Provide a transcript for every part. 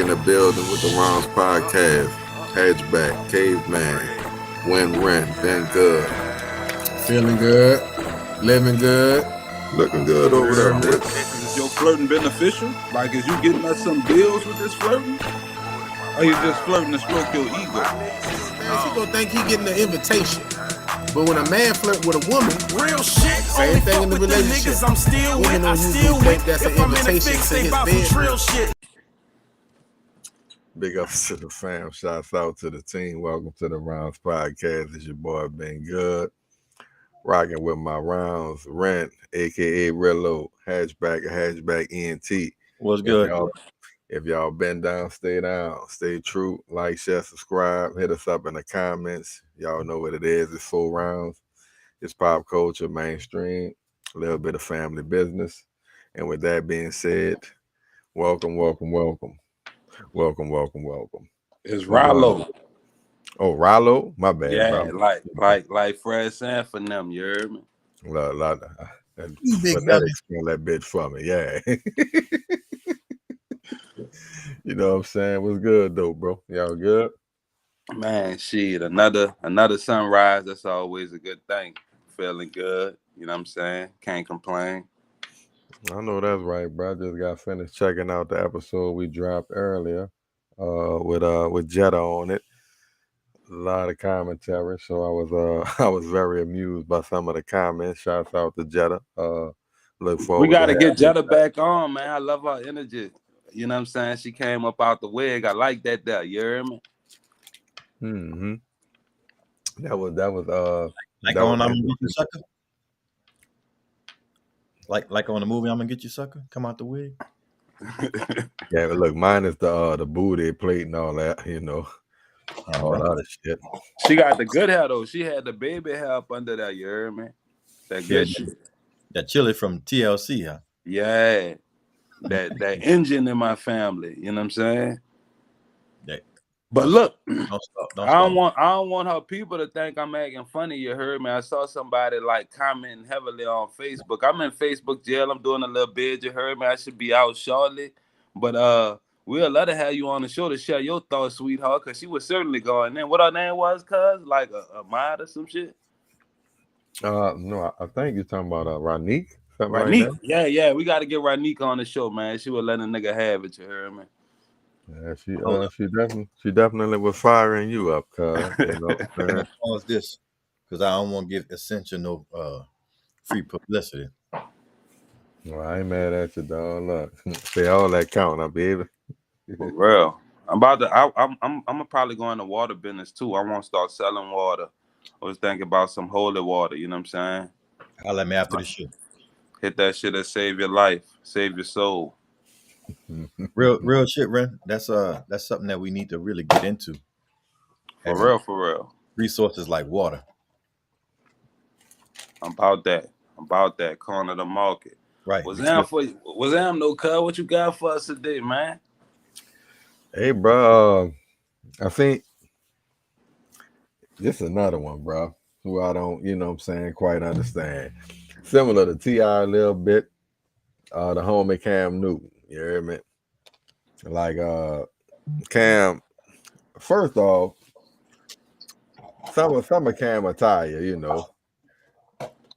in the building with the Rounds Podcast. Hatchbach, Caveman, REN, been good. Feeling good, living good. Looking good over there, bitch. Is your flirting beneficial? Like, is you getting us some deals with this flirting? Or you just flirting to stroke your ego? Man, she gonna think he getting an invitation. But when a man flirt with a woman, real shit, same thing in the relationship. Niggas I'm still women with, I still think that's an invitation to his bed. Shit. Big ups to the fam. Shouts out to the team. Welcome to the Rounds Podcast. It's your boy, Been Good. Rocking with my rounds, REN, a.k.a. Rello, Hatchbach ENT. What's good? If y'all been down, stay true, like, share, subscribe, hit us up in the comments. Y'all know what it is. It's 4 rounds. It's pop culture, mainstream, a little bit of family business. And with that being said, welcome. It's Rollo. Oh, Rollo? My bad. Yeah, bro. like Fred Sanford them, you heard me? Put that explain that bitch for me, yeah. You know what I'm saying? What's good though, bro? Y'all good? Man, shit, another sunrise. That's always a good thing. Feeling good, you know what I'm saying? Can't complain. I know that's right, bro. I just got finished checking out the episode we dropped earlier, with Jetta on it. A lot of commentary, so I was very amused by some of the comments. Shouts out to Jetta. Look forward. We gotta get Jetta back on, man. I love her energy. You know what I'm saying? She came up out the wig. I like that there. You hear me? Mm-hmm. That was like on I'm gonna get you sucker. Like on the movie I'm gonna get you sucker. Come out the wig. Yeah, but look, mine is the booty plate and all that, you know. All that other shit. She got the good hair though. She had the baby hair up under that, you hear me? That good shit. That chili from TLC, huh? Yeah. That engine in my family, you know what I'm saying? Yeah. But look, don't stop. I don't want her people to think I'm acting funny. You heard me? I saw somebody like commenting heavily on Facebook. I'm in Facebook jail. I'm doing a little bid. You heard me? I should be out shortly. But we'll let her have you on the show to share your thoughts, sweetheart, because she was certainly going in. What her name was, cuz? Like a mod or some shit? No, I think you're talking about Ranique. Ranique, like yeah. We got to get Ranique on the show, man. She would let a nigga have it. You heard me? Yeah, she definitely was firing you up, cuz. You know, pause this because I don't want to give Essential no free publicity. Well, I ain't mad at you, dog. Look, say all that count, baby. For real. I'm gonna probably go in the water business too. I want to start selling water. I was thinking about some holy water. You know what I'm saying? I'll let me after the show. Hit that shit that save your life, save your soul. Real shit, Ren. That's something that we need to really get into. For real. Resources like water. I'm about that. Corner the market. Right. Was Am no cuz? What you got for us today, man? Hey, bro. I think this is another one, bro, who I don't, you know what I'm saying, quite understand. Similar to T.I. a little bit, the homie Cam Newton, you hear me? Like, Cam, first off, some of Cam attire, you know.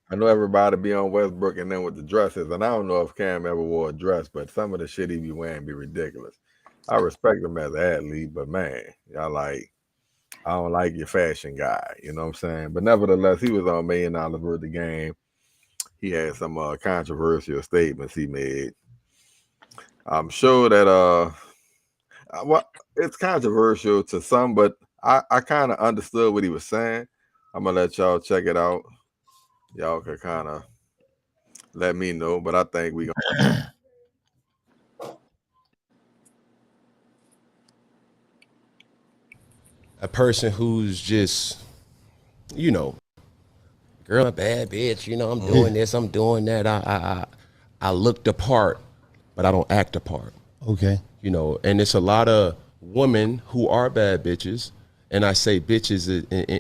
I know everybody be on Westbrook and then with the dresses, and I don't know if Cam ever wore a dress, but some of the shit he be wearing be ridiculous. I respect him as an athlete, but man, I don't like your fashion guy, you know what I'm saying? But nevertheless, he was on $1 million worth of game. He had some controversial statements he made. I'm sure that it's controversial to some, but I kind of understood what he was saying. I'm gonna let y'all check it out. Y'all can kind of let me know, but I think we gonna. A person who's just, you know, girl, a bad bitch, you know, I'm doing this, I'm doing that. I look the part, but I don't act the part. Okay. You know, and it's a lot of women who are bad bitches, and I say bitches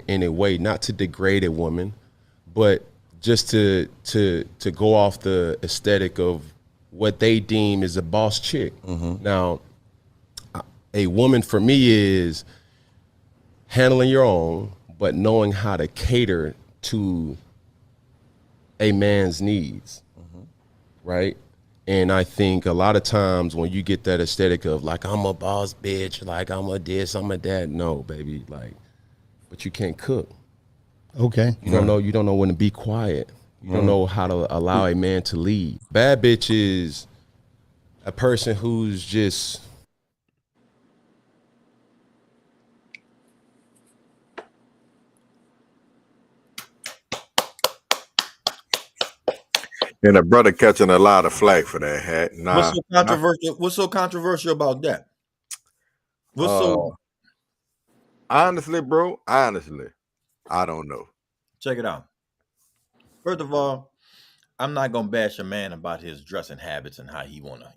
in a way not to degrade a woman, but just to go off the aesthetic of what they deem is a boss chick. Now, a woman for me is handling your own, but knowing how to cater to a man's needs, right? And I think a lot of times when you get that aesthetic of like, I'm a boss bitch, like I'm a this, I'm a that. No, baby, like, but you can't cook. Okay. You don't know when to be quiet. You don't know how to allow a man to lead. Bad bitch is a person who's just And a brother catching a lot of flack for that hat. What's Nah, so controversial? What's so controversial about that? What's so? honestly, bro, I don't know. Check it out. First of all, I'm not gonna bash a man about his dressing habits and how he wanna,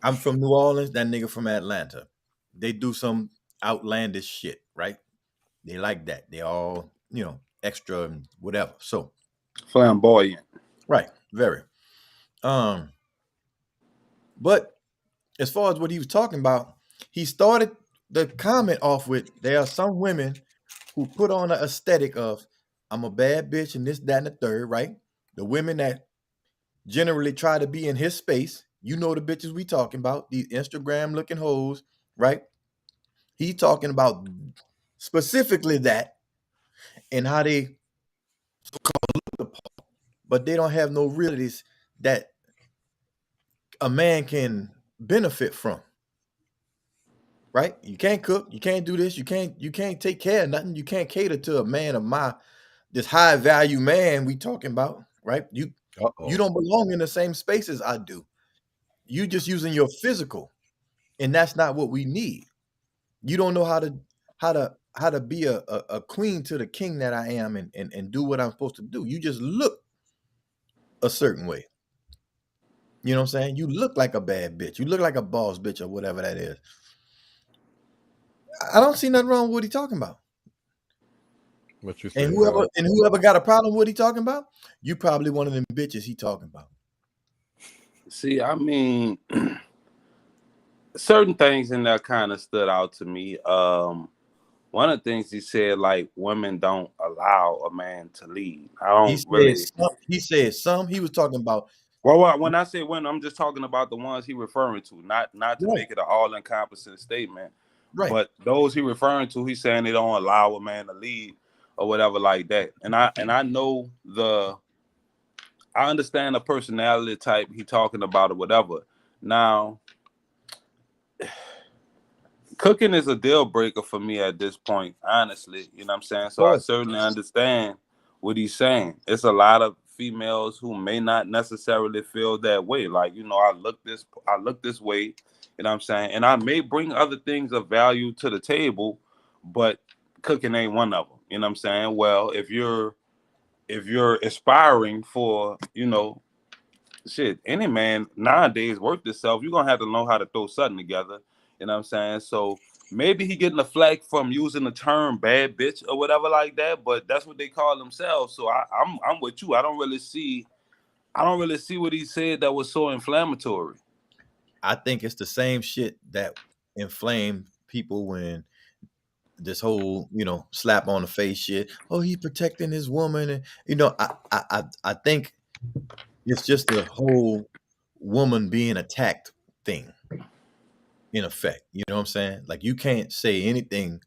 I'm from New Orleans, that nigga from Atlanta. They do some outlandish shit, right? They like that. They all, extra and whatever. So, Flamboyant. right, very. But as far as what he was talking about, he started the comment off with there are some women who put on an aesthetic of I'm a bad bitch and this, that, and the third, right? The women that generally try to be in his space, the bitches we talking about, these Instagram looking hoes, right? He talking about specifically that and how they but they don't have no realities that a man can benefit from. Right? You can't cook, you can't do this, you can't take care of nothing, you can't cater to a man of this high value man we talking about, right? You don't belong in the same space as I do. You just using your physical, and that's not what we need. You don't know how to be a queen to the king that I am and do what I'm supposed to do. You just look a certain way. You know what I'm saying? You look like a bad bitch. You look like a boss bitch or whatever that is. I don't see nothing wrong with what he talking about. What you And say? whoever got a problem with what he talking about, you probably one of them bitches he talking about. See, I mean, certain things in there kind of stood out to me. One of the things he said, like, women don't allow a man to lead. I don't really. He said some. He was talking about. Well, when I say women, I'm just talking about the ones he referring to, not to Right. make it an all-encompassing statement. Right. But those he referring to, he's saying they don't allow a man to lead or whatever like that. And I know I understand the personality type he talking about or whatever. Now, cooking is a deal breaker for me at this point, honestly. You know what I'm saying? So I certainly understand what he's saying. It's a lot of females who may not necessarily feel that way. Like, I look this way, you know what I'm saying? And I may bring other things of value to the table, but cooking ain't one of them. You know what I'm saying? Well, if you're aspiring for, shit, any man nowadays worth itself, you're gonna have to know how to throw something together. You know what I'm saying? So maybe he getting a flag from using the term bad bitch or whatever like that, but that's what they call themselves. So I'm with you. I don't really see what he said that was so inflammatory. I think it's the same shit that inflamed people when this whole, slap on the face shit. Oh, he's protecting his woman, and I think it's just the whole woman being attacked thing. In effect, you know what I'm saying? Like you can't say anything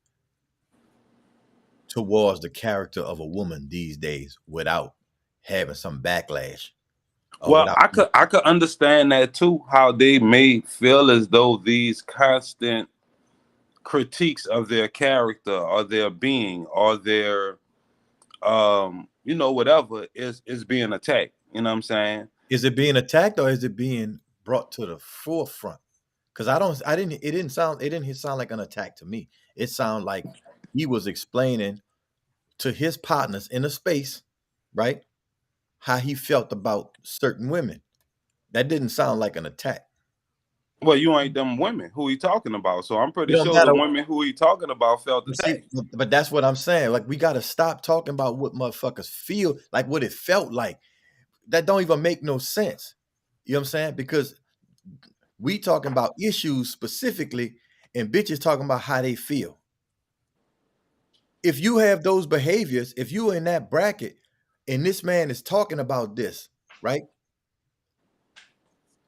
towards the character of a woman these days without having some backlash. Well, I could understand that too, how they may feel as though these constant critiques of their character or their being or their whatever is being attacked. You know what I'm saying? Is it being attacked or is it being brought to the forefront? Because it didn't sound like an attack to me. It sounded like he was explaining to his partners in a space, right, how he felt about certain women. That didn't sound like an attack. Well, you ain't them women who he talking about, so I'm pretty It don't sure matter. the women who he talking about felt attacked. But that's what I'm saying. Like we got to stop talking about what motherfuckers feel like, what it felt like. That don't even make no sense. You know what I'm saying? Because we talking about issues specifically and bitches talking about how they feel. If you have those behaviors, if you are in that bracket and this man is talking about this, right?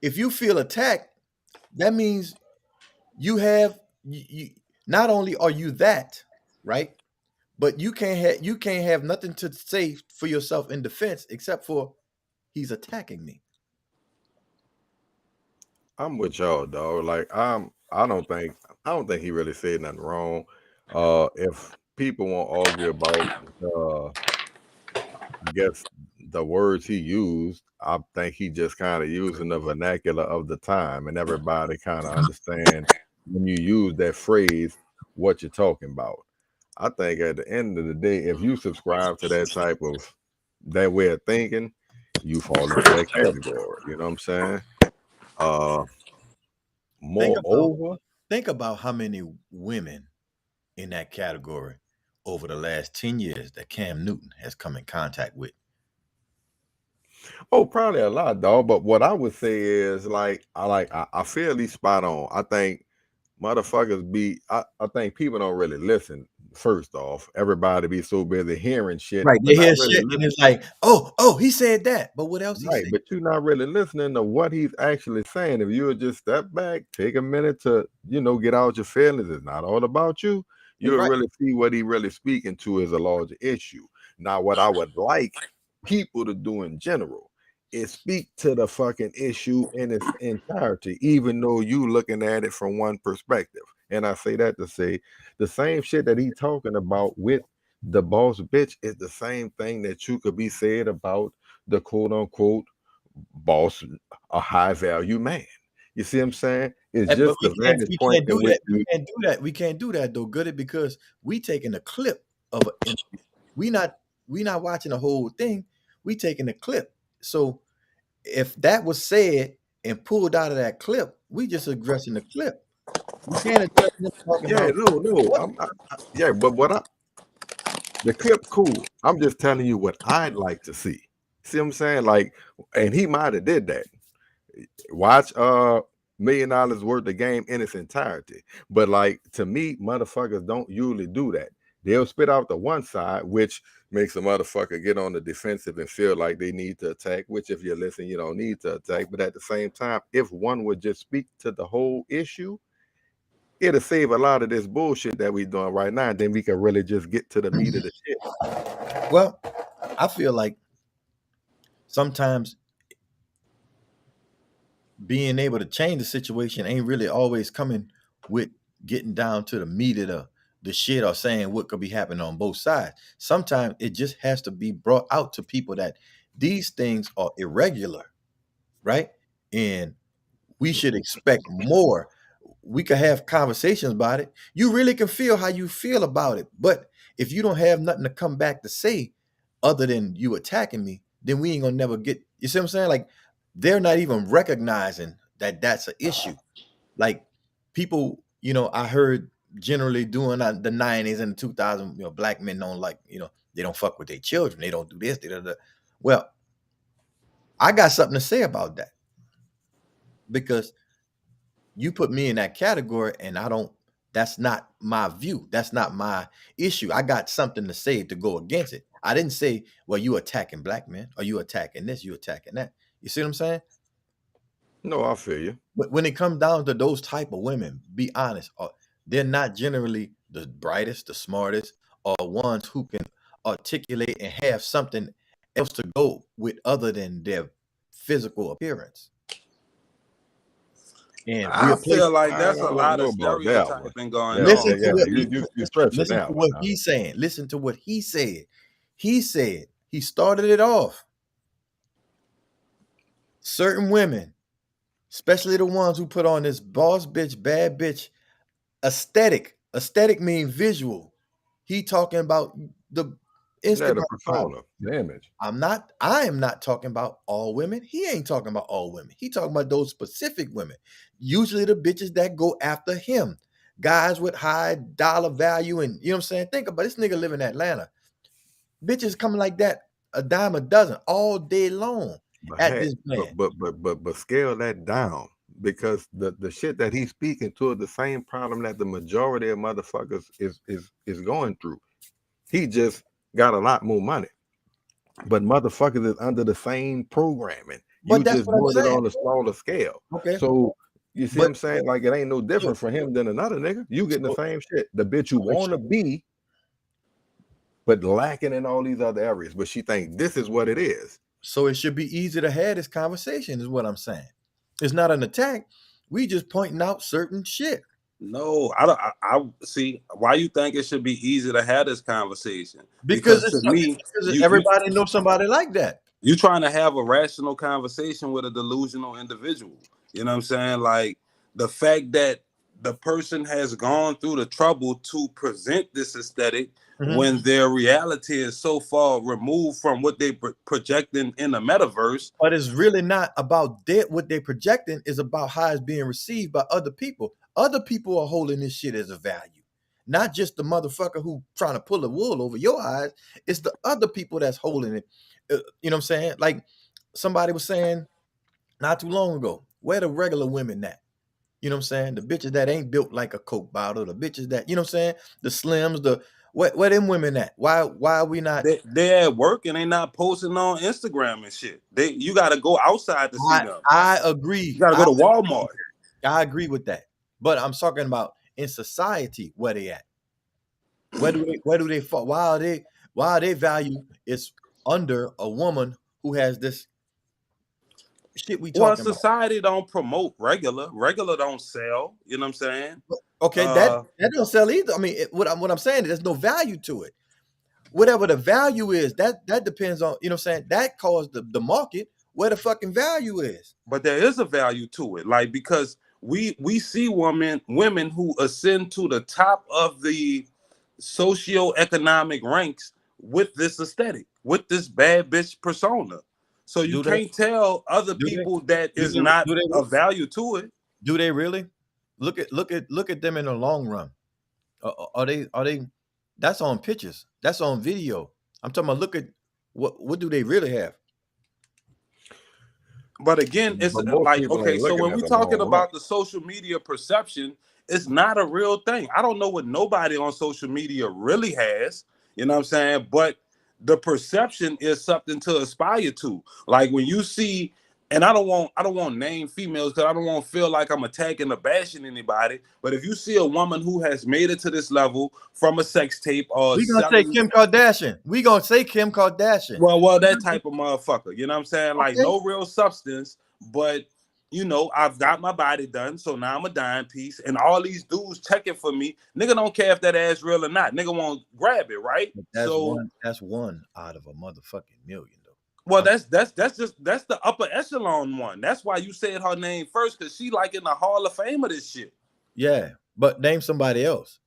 If you feel attacked, that means you have you not only are you that, right? But you can't have nothing to say for yourself in defense except for he's attacking me. I'm with y'all, dog. Like I don't think he really said nothing wrong. If people won't argue about I guess the words he used, I think he just kind of using the vernacular of the time, and everybody kind of understand when you use that phrase what you're talking about. I think at the end of the day, if you subscribe to that way of thinking, you fall into that category. You know what I'm saying? Uh, Think about moreover, think about how many women in that category over the last 10 years that Cam Newton has come in contact with. oh, probably a lot, dog. But what I would say is I fairly spot on. I think motherfuckers I think people don't really listen. First off, everybody be so busy hearing shit, Right. but They not hear really shit and listening. it's like, oh, he said that. But what else he Right, said? but you're not really listening to what he's actually saying. If you would just step back, take a minute to, get out your feelings. It's not all about you. You'll Right. really see what he really speaking to is a larger issue. Now, what I would like people to do in general is speak to the fucking issue in its entirety, even though you looking at it from one perspective. And I say that to say the same shit that he talking about with the boss bitch is the same thing that you could be said about the quote unquote boss, a high value man. You see what I'm saying? It's But just the vantage we point can't in do which that. We you can't do that. We can't do that though, Goody, because we taking a clip of an interview. We not watching the whole thing. We taking a clip. So if that was said and pulled out of that clip, we just addressing the clip. We can't address them talking yeah, about no. what Yeah, but the clip cool. I'm just telling you what I'd like to see. See what I'm saying? Like, and he might have did that. Watch $1,000,000 worth of game in its entirety. But like to me, motherfuckers don't usually do that. They'll spit out the one side, which makes a motherfucker get on the defensive and feel like they need to attack, which if you listen, you don't need to attack. But at the same time, if one would just speak to the whole issue, it'll save a lot of this bullshit that we doing right now. And then we can really just get to the meat of the shit. well, I feel like sometimes being able to change the situation ain't really always coming with getting down to the meat of the shit or saying what could be happening on both sides. Sometimes it just has to be brought out to people that these things are irregular, right? And we should expect more. We could have conversations about it. You really can feel how you feel about it. But if you don't have nothing to come back to say other than you attacking me, then we ain't gonna never get, you see what I'm saying? Like they're not even recognizing that that's an issue. Like people, I heard generally doing the 90s and the 2000s, black men don't like, they don't fuck with their children. They don't do this. Well, I got something to say about that because you put me in that category and that's not my view. That's not my issue. I got something to say to go against it. I didn't say, well, you attacking black men or you attacking this, you attacking that. You see what I'm saying? No, I feel you. But when it comes down to those type of women, be honest, they're not generally the brightest, the smartest, or ones who can articulate and have something else to go with other than their physical appearance. And I we'll place. feel like I that's a don't lot know of about that one. stereotyping going Yeah, Listen on. to yeah. what You stretching listen to that one what now. he's saying. Listen to what he said. He said he started it off. Certain women, especially the ones who put on this boss bitch, bad bitch aesthetic. Aesthetic means visual. He talking about the Yeah, the Instagram model. persona, the image. I am not talking about all women. He ain't talking about all women. He talking about those specific women. Usually the bitches that go after him. Guys with high dollar value and you know what I'm saying? Think about this nigga live in Atlanta. Bitches coming like that, a dime a dozen all day long But at hey, this man. but scale that down. because the shit that he's speaking to is the same problem that the majority of motherfuckers is going through. He just got a lot more money, but motherfuckers is under the same programming. You But that's just what I'm doing it saying. on a smaller scale. Okay. So you see what But I'm saying? Like, it ain't no so, different for him than another nigga. You getting the so, same shit. The bitch you so it want to should, be, but lacking in all these other areas. But she think this is what it is. so it should be easy to have this conversation, is what I'm saying. It's not an attack. We just pointing out certain shit. No, I don't. I see why you think it should be easy to have this conversation. Because Because it's to me, because you everybody knows somebody like that. you trying to have a rational conversation with a delusional individual. You know what I'm saying? Like the fact that the person has gone through the trouble to present this aesthetic when their reality is so far removed from what they projecting in the metaverse. But it's really not about that. What they're projecting is about how it's being received by other people. Other people are holding this shit as a value, not just the motherfucker who trying to pull the wool over your eyes. It's the other people that's holding it. You know what I'm saying? Like somebody was saying not too long ago, where the regular women at? You know what I'm saying? The bitches that ain't built like a Coke bottle, the bitches that, you know what I'm saying? The slims, where them women at? Why are we not? They at work and they not posting on Instagram and shit. You got to go outside to see them. I agree. You got to go to Walmart. I agree with that. But I'm talking about in society, where they at? Where do they fall? Why are they value is under a woman who has this shit we Well, talking about? society don't promote regular. Regular don't sell. You know what I'm saying? Okay, that don't sell either. I mean, what I'm saying is there's no value to it. Whatever the value is, that depends on, you know what I'm saying? That caused the market where the fucking value is. But there is a value to it, like because we see women who ascend to the top of the socioeconomic ranks with this aesthetic, with this bad bitch persona. So you can't tell other people that is not a value to it. Do they really? Look at them in the long run. Are they? That's on pictures. That's on video. I'm talking about. Look at what do they really have? But again, it's like, okay, so when we're talking about the social media perception, it's not a real thing. I don't know what nobody on social media really has, you know what I'm saying? But the perception is something to aspire to. Like when you see, and I don't want name females because I don't want to feel like I'm attacking or bashing anybody. But if you see a woman who has made it to this level from a sex tape or we gonna say Kim Kardashian. We gonna say Kim Kardashian. Well, that type of motherfucker. You know what I'm saying? Like no real substance, but you know, I've got my body done, so now I'm a dime piece, and all these dudes checking for me. Nigga don't care if that ass real or not. Nigga won't grab it, right? That's one out of a motherfucking million, though. Well, that's the upper echelon one. That's why you said her name first, because she like in the Hall of Fame of this shit. Yeah, but name somebody else.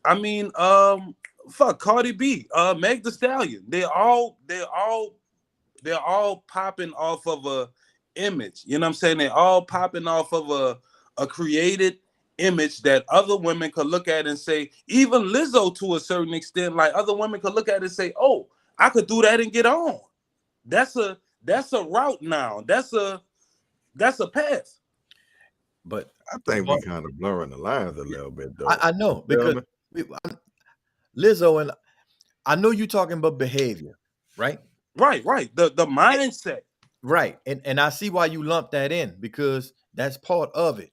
I mean, fuck Cardi B, Meg Thee Stallion. They're all popping off of a image. You know what I'm saying? They're all popping off of a created image that other women could look at and say, even Lizzo to a certain extent, like other women could look at it and say, oh, I could do that and get on. That's a route now. That's a path. But I think we kind of blurring the lines a little bit, though. I know, because Lizzo, and I know you talking about behavior, right? Right. The mindset. Right. And I see why you lump that in, because that's part of it.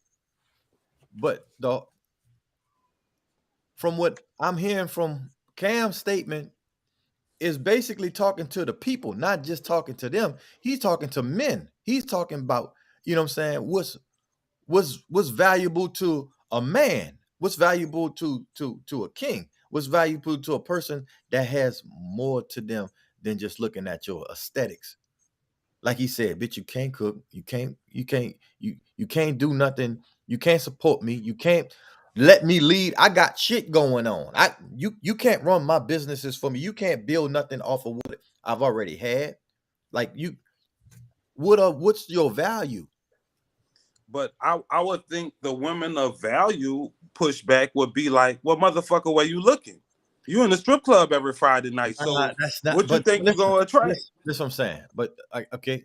But from what I'm hearing from Cam's statement is basically talking to the people, not just talking to them. He's talking to men. He's talking about, you know what I'm saying, what's valuable to a man, what's valuable to a king, what's valuable to a person that has more to them than just looking at your aesthetics. Like he said, bitch, you can't cook, you can't do nothing, you can't support me, you can't let me lead. I got shit going on. You can't run my businesses for me. You can't build nothing off of what I've already had. Like what's your value? But I would think the women of value pushback would be like, well, motherfucker, where you looking? You in the strip club every Friday night. So That's not, what you think you're going to attract? That's what I'm saying. But okay,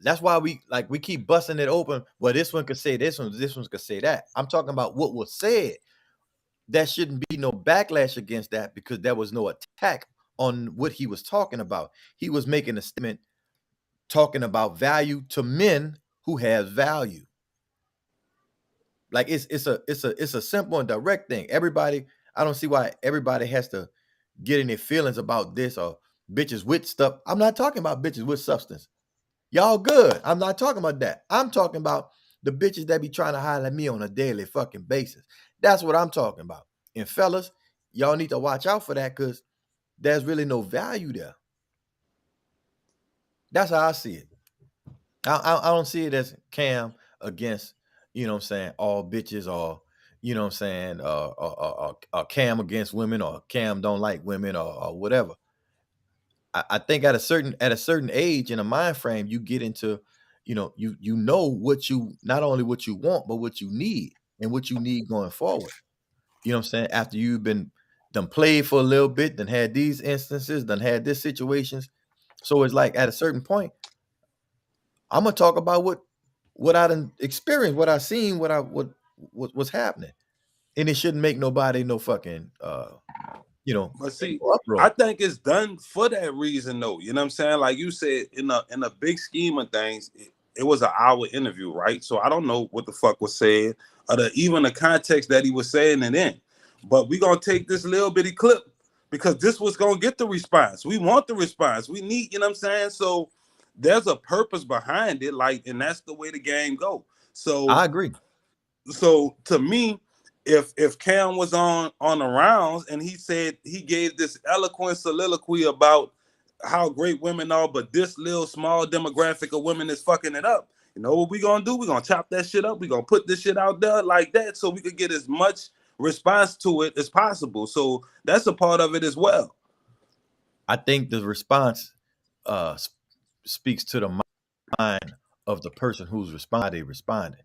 That's why we keep busting it open. Well, this one could say this one could say that. I'm talking about what was said. There shouldn't be no backlash against that because there was no attack on what he was talking about. He was making a statement talking about value to men who have value. Like it's a simple and direct thing. Everybody, I don't see why everybody has to get in their feelings about this or bitches with stuff. I'm not talking about bitches with substance. Y'all good. I'm not talking about that. I'm talking about the bitches that be trying to holler at me on a daily fucking basis. That's what I'm talking about. And fellas, y'all need to watch out for that because there's really no value there. That's how I see it. I don't see it as Cam against, you know what I'm saying, all bitches or, you know what I'm saying, Cam against women or Cam don't like women or whatever. I think at a certain age in a mind frame, you get into, you know what you not only what you want, but what you need and what you need going forward. You know what I'm saying? After you've been done played for a little bit, then had these instances, then had this situations. So it's like at a certain point, I'm gonna talk about what I done experienced, what I seen, what's happening. And it shouldn't make nobody no fucking But see, uproar. I think it's done for that reason, though. You know what I'm saying? Like you said, in a big scheme of things, it was an hour interview, right? So I don't know what the fuck was said, or even the context that he was saying it in. But we gonna take this little bitty clip because this was gonna get the response. We want the response. We need, you know what I'm saying? So there's a purpose behind it, like, and that's the way the game go. So I agree. so to me, if Cam was on the rounds and he said he gave this eloquent soliloquy about how great women are, but this little small demographic of women is fucking it up. You know what we gonna do? We gonna chop that shit up. We gonna put this shit out there like that so we could get as much response to it as possible. So that's a part of it as well. I think the response speaks to the mind of the person who's responding.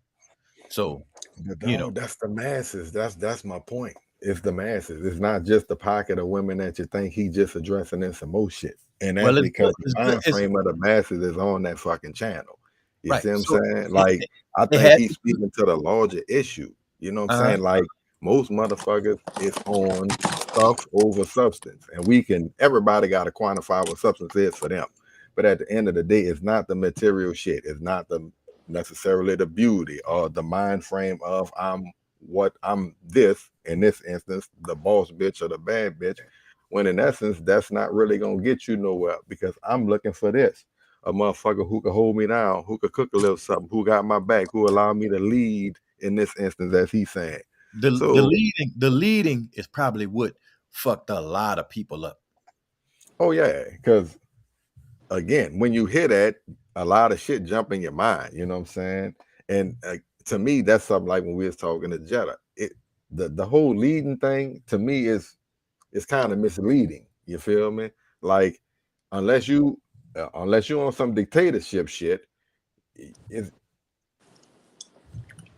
So, But you know, dog, that's the masses. That's my point. It's the masses. It's not just the pocket of women that you think he just addressing in some more shit. And that's well, because the it's good. time frame of the masses is on that fucking channel. You Right. see what I'm So saying? Like, I it think had he's speaking to the larger issue. You know what I'm uh saying? Like, most motherfuckers is on stuff over substance. And everybody got to quantify what substance is for them. But at the end of the day, it's not the material shit. It's not necessarily the beauty or the mind frame of I'm this in this instance, the boss bitch or the bad bitch, when in essence that's not really gonna get you nowhere because I'm looking for this, a motherfucker who could hold me down, who could cook a little something, who got my back, who allow me to lead in this instance, as he's saying. So the leading is probably what fucked a lot of people up. oh yeah, because again, when you hear that, a lot of shit jump in your mind. You know what I'm saying? And to me, that's something like when we was talking to Jetta. The whole leading thing to me is kind of misleading. You feel me? Like unless you on some dictatorship shit,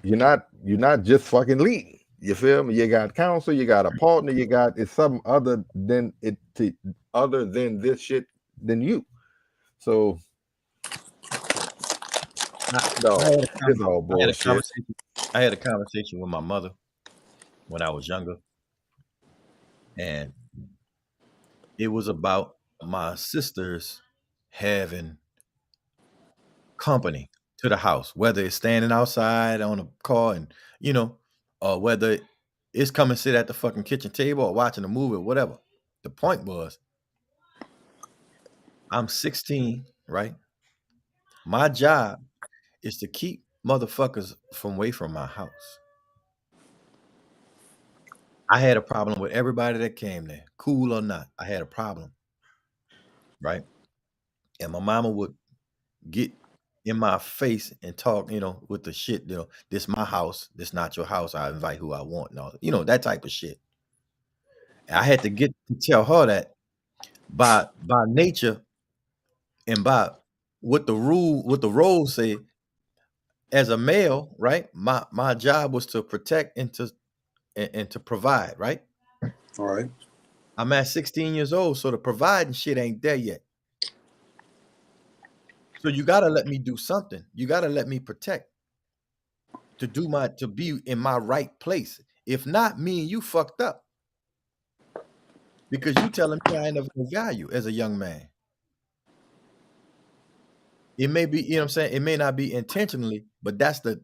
you're not just fucking leading. You feel me? You got counsel, you got a partner, it's something other than this shit than you. So no, it's all bullshit. I had a conversation with my mother when I was younger, and it was about my sisters having company to the house, whether it's standing outside on a car and or whether it's coming sit at the fucking kitchen table or watching a movie or whatever. The point was, I'm 16, right? My job is to keep motherfuckers from away from my house. I had a problem with everybody that came there, cool or not. I had a problem, right? And my mama would get in my face and talk, with the shit, this my house, this not your house. I invite who I want, and all, that type of shit. And I had to get to tell her that by nature and by what the roles say, as a male, right? My job was to protect and to provide, right? All right. I'm at 16 years old, so the providing shit ain't there yet. So you gotta let me do something. You gotta let me protect to be in my right place. If not, me and you fucked up because you telling me I ain't never gonna value as a young man. It may be, you know what I'm saying? It may not be intentionally, but that's the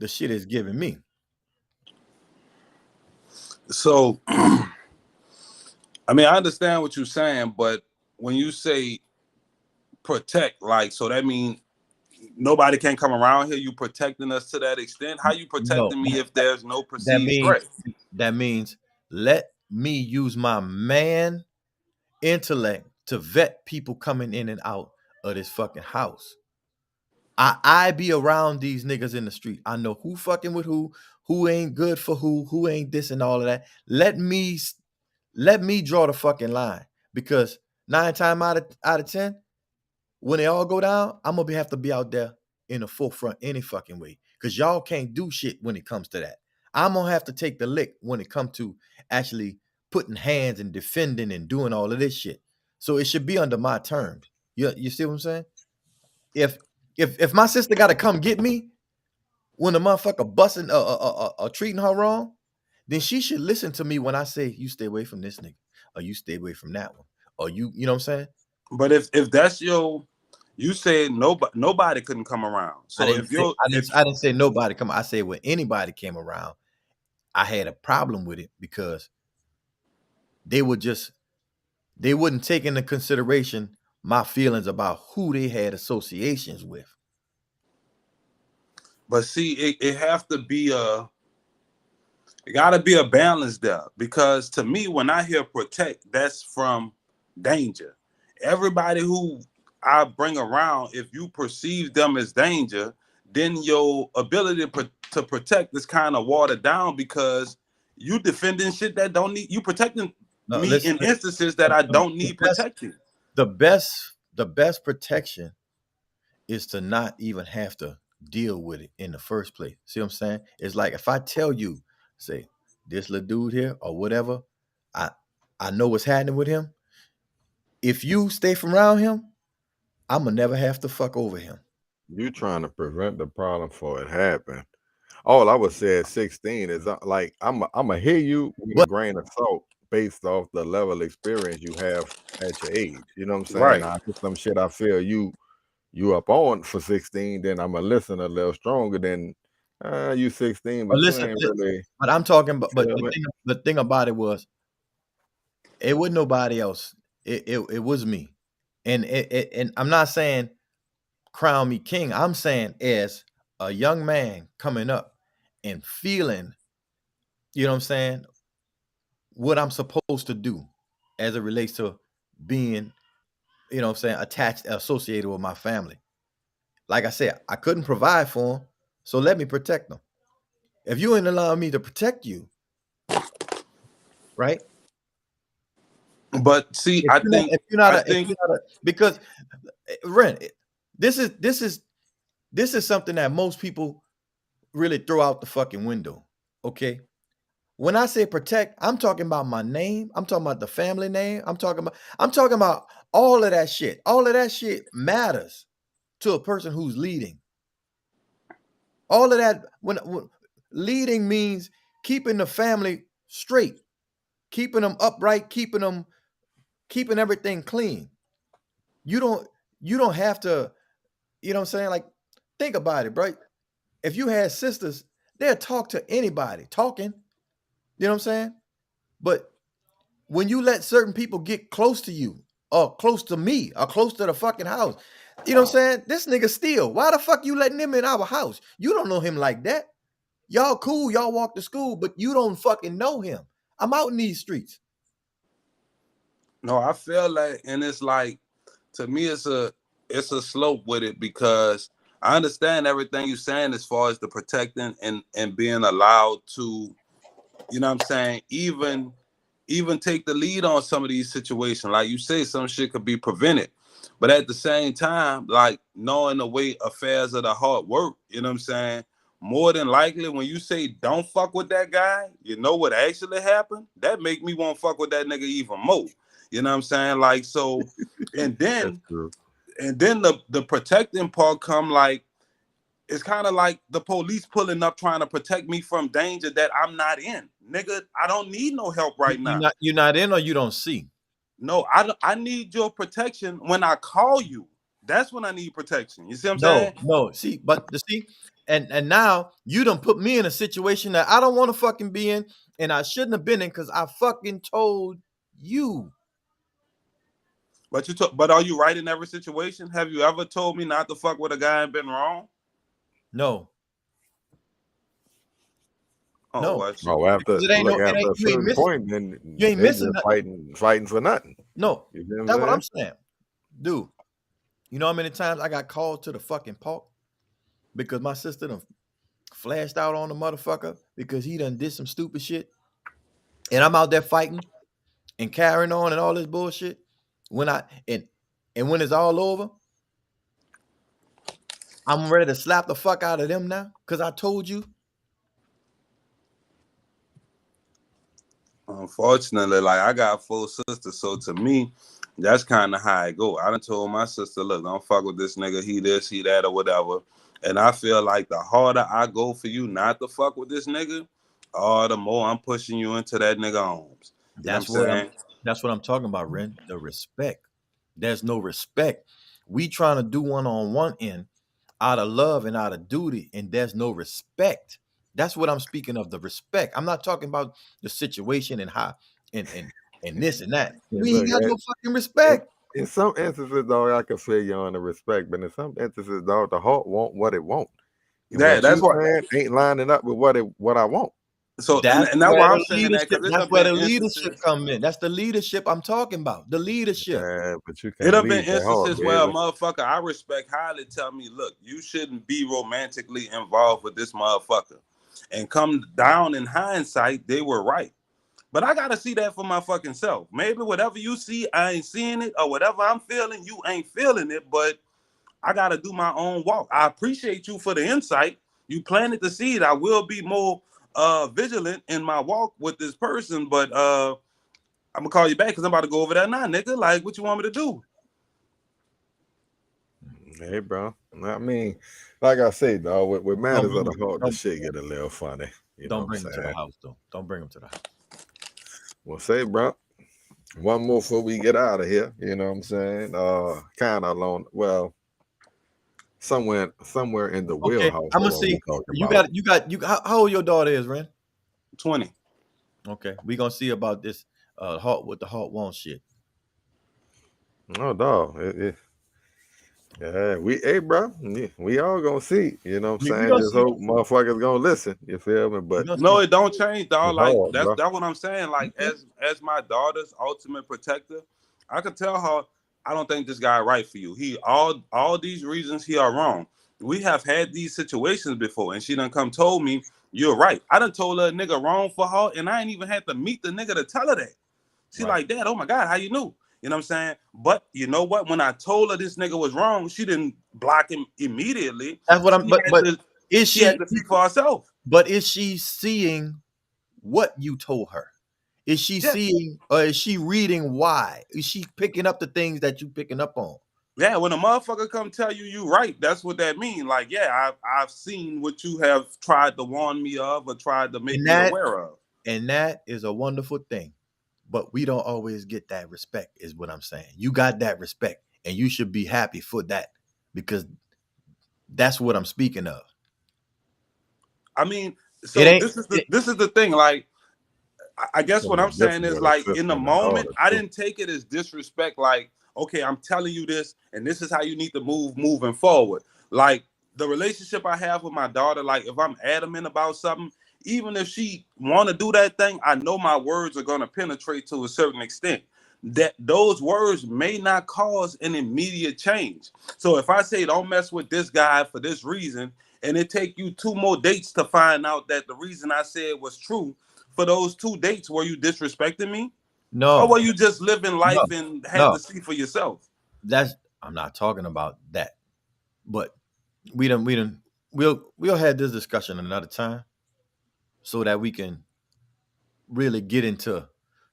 shit it's giving me. So, I mean, I understand what you're saying, but when you say protect, like, so that means nobody can come around here. You protecting us to that extent? How you No, protecting me if there's no that perceived means threat? that means let me use my man intellect to vet people coming in and out of this fucking house. I be around these niggas in the street. I know who fucking with who ain't good for who ain't this and all of that. Let me draw the fucking line because 9 times out of 10, when they all go down, I'm gonna have to be out there in the forefront any fucking way. Cause y'all can't do shit when it comes to that. I'm gonna have to take the lick when it comes to actually putting hands and defending and doing all of this shit. So it should be under my terms. You see what I'm saying? If my sister got to come get me when the motherfucker busting treating her wrong, then she should listen to me when I say you stay away from this nigga or you stay away from that one or you know what I'm saying? But if that's you said nobody couldn't come around. So I didn't say nobody come. I said when anybody came around, I had a problem with it because they wouldn't take into consideration my feelings about who they had associations with. but see, it have to be it gotta be a balance there, because to me, when I hear protect, that's from danger. Everybody who I bring around, if you perceive them as danger, then your ability to protect is kind of watered down, because you defending shit that don't need you protecting me Listen, in instances that I don't the need best protecting. the best protection is to not even have to deal with it in the first place. See what I'm saying? It's like if I tell you, say, this little dude here or whatever, I know what's happening with him. If you stay from around him, I'ma never have to fuck over him. You trying to prevent the problem before it happen. All I would say at 16 is like I'm gonna hear you with a But grain of salt based off the level of experience you have at your age. You know what I'm saying? Right. Now, if some shit I feel you up on for 16, then I'm gonna listen a little stronger than you 16, but you listen, ain't really but I'm talking about but feel it. the thing about it was it wasn't nobody else. It was me. And I'm not saying crown me king. I'm saying as a young man coming up and feeling, you know what I'm saying, what I'm supposed to do as it relates to being, you know what I'm saying, attached, associated with my family. Like I said, I couldn't provide for them, so let me protect them. If you ain't allowing me to protect you, right? But see, I think Because Ren, this is something that most people really throw out the fucking window. Okay. When I say protect, I'm talking about my name. I'm talking about the family name. I'm talking about all of that shit. All of that shit matters to a person who's leading. All of that when leading means keeping the family straight, keeping them upright, keeping everything clean. You don't have to, you know what I'm saying? Like, think about it, bro. If you had sisters, they'd talk to anybody, talking. You know what I'm saying? But when you let certain people get close to you, or close to me, or close to the fucking house, you know what I'm saying? This nigga steal. Why the fuck you letting him in our house? You don't know him like that. Y'all cool, y'all walk to school, but you don't fucking know him. I'm out in these streets. no, I feel like, and it's like, to me, it's a slope with it, because I understand everything you're saying as far as the protecting and being allowed to, you know what I'm saying, even take the lead on some of these situations. Like you say, some shit could be prevented. But at the same time, like, knowing the way affairs of the heart work, you know what I'm saying? More than likely, when you say don't fuck with that guy, you know what actually happened? That make me want to fuck with that nigga even more. You know what I'm saying? Like, so, and That's then true. And then the protecting part come like, it's kind of like the police pulling up trying to protect me from danger that I'm not in. Nigga, I don't need no help right now. You're not in, or you don't see. No, I need your protection when I call you. That's when I need protection. You see what I'm No, saying? no. See, but the see, and now you done put me in a situation that I don't want to fucking be in, and I shouldn't have been in because I fucking told you. But are you right in every situation? Have you ever told me not to fuck with a guy and been wrong? No. Oh, No. well, shit. Oh, after It ain't no. It after ain't. a You ain't certain missing. point, then You ain't they missing just nothing. fighting for nothing. No. You see That's what I'm saying? saying, dude. You know how many times I got called to the fucking park because my sister done flashed out on the motherfucker because he done did some stupid shit, and I'm out there fighting and carrying on and all this bullshit. When when it's all over, I'm ready to slap the fuck out of them now because I told you. Unfortunately, like I got a full sister, so to me, that's kind of how I go. I done told my sister, look, don't fuck with this nigga, he this, he that, or whatever. And I feel like the harder I go for you not to fuck with this nigga, the more I'm pushing you into that nigga arms. You know what I'm saying? That's what I'm talking about, Ren. The respect. There's no respect. We trying to do one-on-one in out of love and out of duty, and there's no respect. That's what I'm speaking of, the respect. I'm not talking about the situation and how and this and that. Yeah, We ain't look, got no fucking respect. in some instances, dog, I can feel you on the respect, but in some instances, dog, the heart want what it want. And Yeah, what that's you what. saying ain't lining up with what I want. So That's and that's where why I'm the saying that, leadership. because it That's done where been the leadership instances. come in. That's the leadership I'm talking about. The leadership. But you It can't have been lead that heart, instances where a baby. motherfucker I respect highly tell me, look, you shouldn't be romantically involved with this motherfucker. And come down in hindsight, they were right. But I gotta see that for my fucking self. Maybe whatever you see, I ain't seeing it, or whatever I'm feeling, you ain't feeling it. But I gotta do my own walk. I appreciate you for the insight. You planted the seed. I will be more vigilant in my walk with this person, but I'm gonna call you back because I'm about to go over there now, nigga. Like, what you want me to do? Hey, bro. I mean, like I say, dog, with matters of the heart, the Don't, shit get a little funny. You know don't what bring I'm them to saying? the house, though. Don't bring them to the house. Well, say, bro, one more before we get out of here. You know what I'm saying? Kind of along. Well, somewhere in the Okay, wheelhouse I'm of gonna what we see. talking You about. got how old your daughter is, Ren? 20. Okay, we gonna see about this heart with the heart won't shit. Oh, dog. Yeah, hey, bro, we all gonna see. You know what I'm We saying? gonna Just see. hope motherfuckers gonna listen. You feel me? We But gonna No, see. it don't change, dog. it's Like hard, that's bro. what I'm saying. Like as my daughter's ultimate protector, I could tell her I don't think this guy right for you. He all these reasons he are wrong. We have had these situations before, and she done come told me you're right. I done told her a nigga wrong for her, and I ain't even had to meet the nigga to tell her that. She Right. like, Dad, oh my God, how you knew? You know what I'm saying? But you know what? When I told her this nigga was wrong, she didn't block him immediately. That's what I'm. She had But to is she had she? to see for herself. But is she seeing what you told her? Is she Yeah. seeing, or is she reading why? Is she picking up the things that you picking up on? Yeah, when a motherfucker come tell you right, that's what that mean. Like, yeah, I've seen what you have tried to warn me of or tried to make And me aware of. that is a wonderful thing. But we don't always get that respect, is what I'm saying. You got that respect, and you should be happy for that because that's what I'm speaking of. I mean, It so ain't. this is the thing. Like, I guess what I'm Something saying different is with a like in sister the and a moment, daughter I too. didn't take it as disrespect. Like, okay, I'm telling you this, and this is how you need to move moving forward. Like the relationship I have with my daughter, like if I'm adamant about something, even if she want to do that thing, I know my words are gonna penetrate to a certain extent. That those words may not cause an immediate change. So if I say don't mess with this guy for this reason, and it take you 2 more dates to find out that the reason I said was true, for those 2 dates, were you disrespecting me? Or No, were you just living no, life and had no. to see for yourself? I'm not talking about that. But we'll have this discussion another time so that we can really get into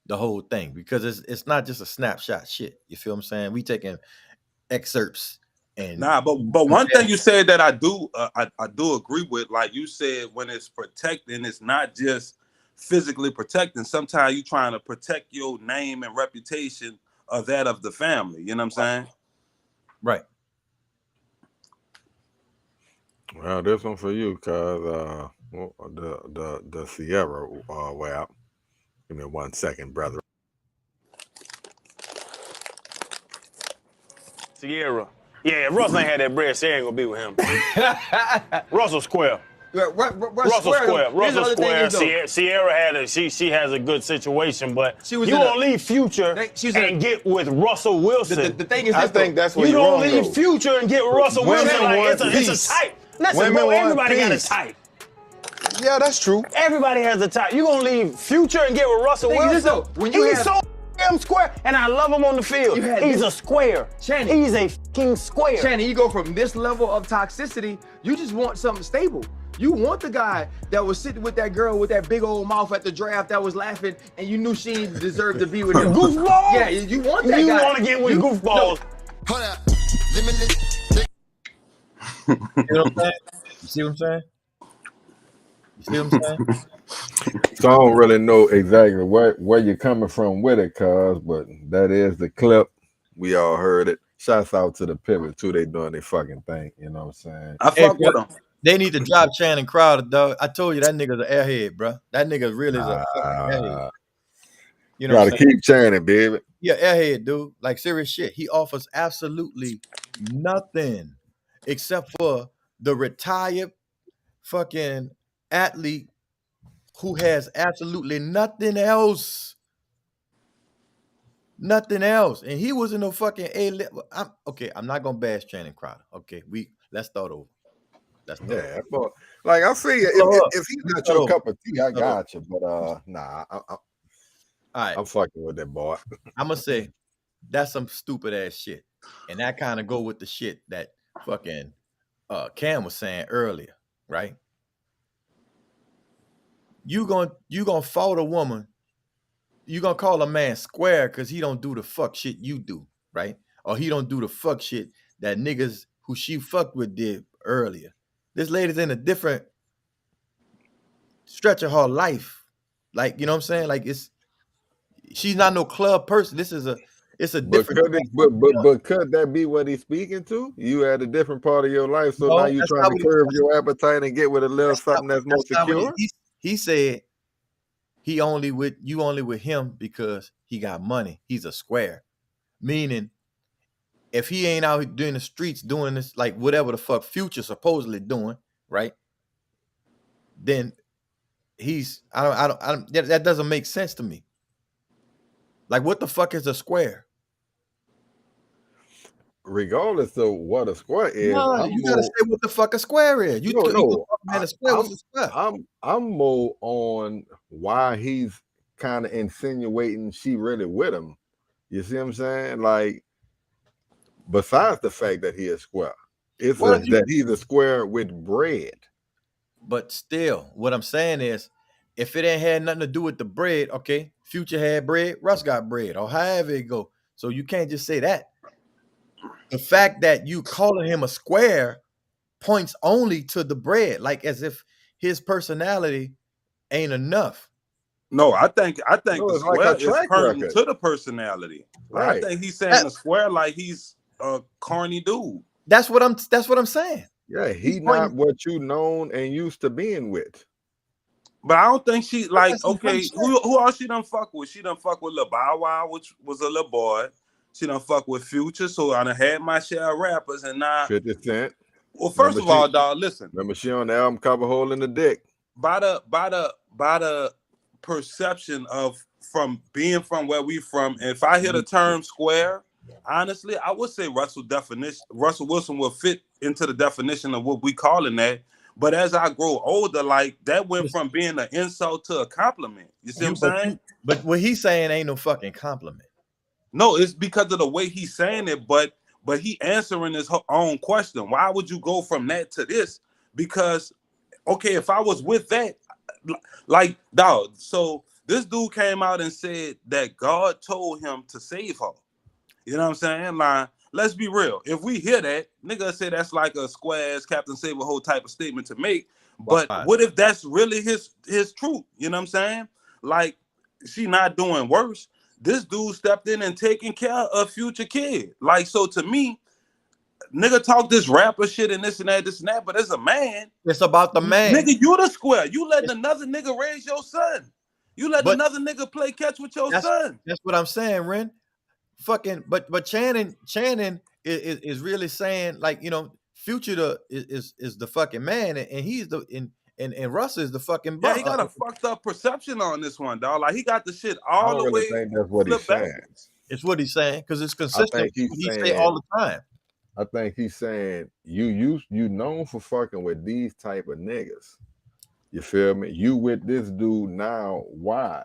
the whole thing because it's not just a snapshot shit. You feel what I'm saying? We taking excerpts. And Nah, but one thing you said that I do agree with, like you said, when it's protecting, it's not just physically protecting. Sometimes you trying to protect your name and reputation of that of the family. You know what I'm saying? right. Well, this one for you, cause the Sierra well, give me 1 second, brother. Sierra. Yeah, if Russ ain't had that bread, she ain't gonna be with him. Russell Square. Russell Square. Russell Square. Sierra had a she has a good situation, but you gonna leave Future and get with Russell Wilson. The thing is, I think that's where You you're gonna wrong, leave though. Future and get with Russell Women Wilson. Like want it's peace. a type. Listen, Women bro, want everybody got a peace. type. Yeah, that's true. Everybody has a type. You gonna leave Future and get with Russell The thing is Wilson? this, though, when you He's have- so damn square, and I love him on the field. You had He's this- a square. Channing. He's a fucking square. Channing, you go from this level of toxicity, you just want something stable. You want the guy that was sitting with that girl with that big old mouth at the draft that was laughing and you knew she deserved to be with him. Goofball? Yeah, you want that You guy. want to get with goofballs. Hold up. Limitless. You know what I'm saying? You see what I'm saying? You see what I'm saying? So I don't really know exactly where you're coming from with it, cuz, but that is the clip. We all heard it. Shouts out to the Pivot too. They doing their fucking thing. You know what I'm saying? I fuck with him. They need to drop Channing Crowder, dog. I told you that nigga's an airhead, bro. That nigga really is a fucking airhead. You know what I'm Gotta saying? keep chanting, baby. Yeah, airhead, dude. Like serious shit. He offers absolutely nothing except for the retired fucking athlete who has absolutely nothing else. Nothing else. And he was in a fucking A-level. I'm not gonna bash Channing Crowder. Okay, let's start over. Yeah, but like I see if he's not your cup of tea, I got you. But nah, All right. I'm fucking with that boy. I'm gonna say that's some stupid ass shit, and that kind of go with the shit that fucking Cam was saying earlier, right? You gonna fault a woman? You gonna call a man square because he don't do the fuck shit you do, right? Or he don't do the fuck shit that niggas who she fucked with did earlier. This lady's in a different stretch of her life, like you know what I'm saying? Like she's not no club person. It's a But different. but could that be what he's speaking to? You at a different part of your life, so No, now you that's trying not to what he- curb your appetite and get with a little something that's more not what secure. he said you only with him because he got money. He's a square. Meaning if he ain't out here doing the streets doing this, like whatever the fuck Future supposedly doing, right? Then that doesn't make sense to me. Like what the fuck is a square? Regardless of what a square is, No, you gotta say what the fuck a square is. I'm more on why he's kind of insinuating she really with him. You see what I'm saying? Like, besides the fact that he is square, it's that he's a square with bread. But still, what I'm saying is, if it ain't had nothing to do with the bread, okay, Future had bread, Russ got bread, or however it go. So you can't just say that. The fact that you calling him a square points only to the bread, like as if his personality ain't enough. No, I think the it's like square a is track pertinent record. to the personality. Like, Right. I think he's saying the square like he's a corny dude. That's what I'm saying. Yeah, he not what you known and used to being with. But I don't think she like That's some okay. dumb shit. Who else she done fuck with? She done fuck with Lil Bow Wow, which was a little boy. She done fuck with Future, so I done had my share of rappers, and now 50 Cent. well, first of all, dog, listen. Remember she on the album cover holding the dick. By the perception of from being from where we from, if I hear the term square, honestly, I would say Russell Wilson will fit into the definition of what we calling that. But as I grow older, like that went from being an insult to a compliment. You see what I'm saying? But what he's saying ain't no fucking compliment. No, it's because of the way he's saying it, but he answering his own question. Why would you go from that to this? Because, okay, if I was with that, like, dog, so this dude came out and said that God told him to save her. You know what I'm saying? Like, let's be real. If we hear that, nigga say that's like a square ass Captain Saberhole type of statement to make. But what if that's really his truth? You know what I'm saying? Like, she not doing worse. This dude stepped in and taking care of Future kid. Like, so to me, nigga talk this rapper shit and this and that, but as a man, it's about the man. Nigga, you the square. You letting another nigga raise your son. You letting another nigga play catch with your son. That's what I'm saying, Ren. Fucking, but Channing is really saying, like, you know, Future is the fucking man, and he's the and Russ is the fucking Yeah, he got a fucked up perception on this one, dog. Like, he got the shit all the way. I think that's what he's saying. It's what he's saying, because it's consistent. He say all the time. I think he's saying you known for fucking with these type of niggas. You feel me? You with this dude now? Why?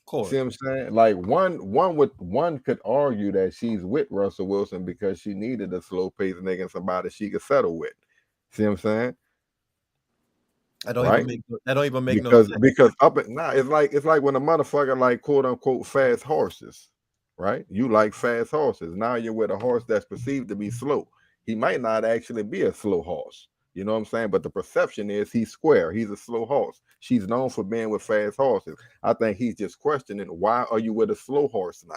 See what I'm saying? Like one could argue that she's with Russell Wilson because she needed a slow paced nigga and somebody she could settle with. See what I'm saying? That don't even make no sense. Because up at now it's like when a motherfucker like quote unquote fast horses, right? You like fast horses. Now you're with a horse that's perceived to be slow. He might not actually be a slow horse. You know what I'm saying? But the perception is he's square. He's a slow horse. She's known for being with fast horses. I think he's just questioning, why are you with a slow horse now?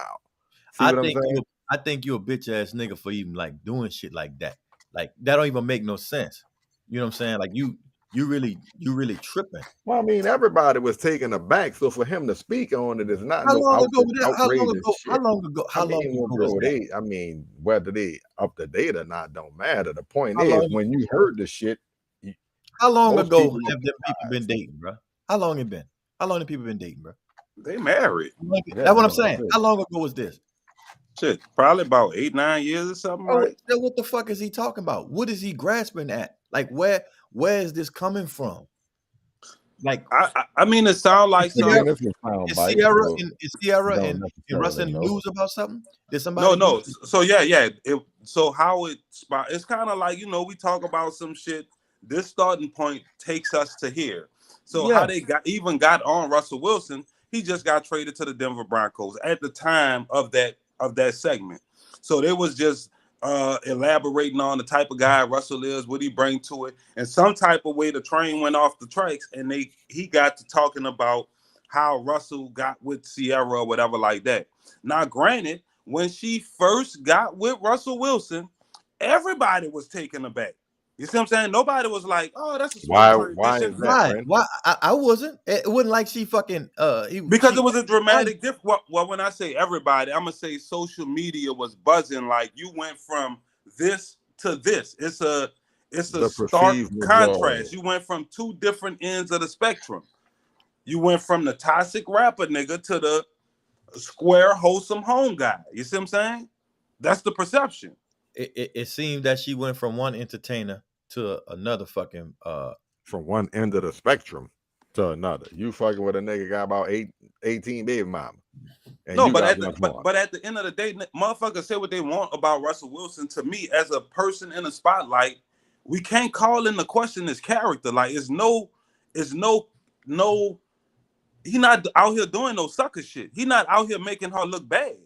See what I'm saying? I think you're a bitch ass nigga for even like doing shit like that. Like, that don't even make no sense. You know what I'm saying? Like, you really tripping. Well, I mean, everybody was taken aback, so for him to speak on it is not How long ago? I mean, whether they up to date or not don't matter. The point is, when you heard the shit, how long ago have them people been dating, bro? How long it been? How long have people been dating, bro? They married. That's what I'm saying. How long ago was this? Shit, probably about 8-9 years or something. Right? What the fuck is he talking about? What is he grasping at? Like, where is this coming from? Like, I mean, it sounds like Sierra and Russ in the news about something? Did somebody? No. So yeah. So how it's kind of like, you know, we talk about some shit. This starting point takes us to here. So how they got on Russell Wilson? He just got traded to the Denver Broncos at the time of that segment. So they was just elaborating on the type of guy Russell is, what he bring to it, and some type of way the train went off the tracks, and he got to talking about how Russell got with Sierra or whatever like that. Now, granted, when she first got with Russell Wilson, everybody was taken aback. You see what I'm saying? Nobody was like, "Oh, that's a why is that?" Why? I wasn't. It wasn't like she fucking because it was a dramatic difference. Well, when I say everybody, I'm gonna say social media was buzzing. Like, you went from this to this. It's a stark contrast. You went from two different ends of the spectrum. You went from the toxic rapper nigga to the square, wholesome home guy. You see what I'm saying? That's the perception. It seemed that she went from one entertainer to another fucking from one end of the spectrum to another. You fucking with a nigga got about 18 baby mama. No, but at the end of the day, motherfuckers say what they want about Russell Wilson. To me, as a person in the spotlight, we can't call into question his character. Like, he not out here doing no sucker shit. He not out here making her look bad.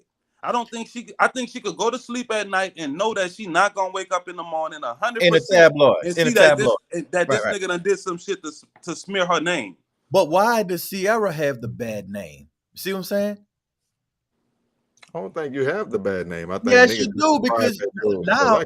I think she could go to sleep at night and know that she not gonna wake up in the morning 100% in a tabloid. And see that this nigga done did some shit to smear her name. But why does Sierra have the bad name? See what I'm saying? I don't think you have the bad name. I think she do, because now.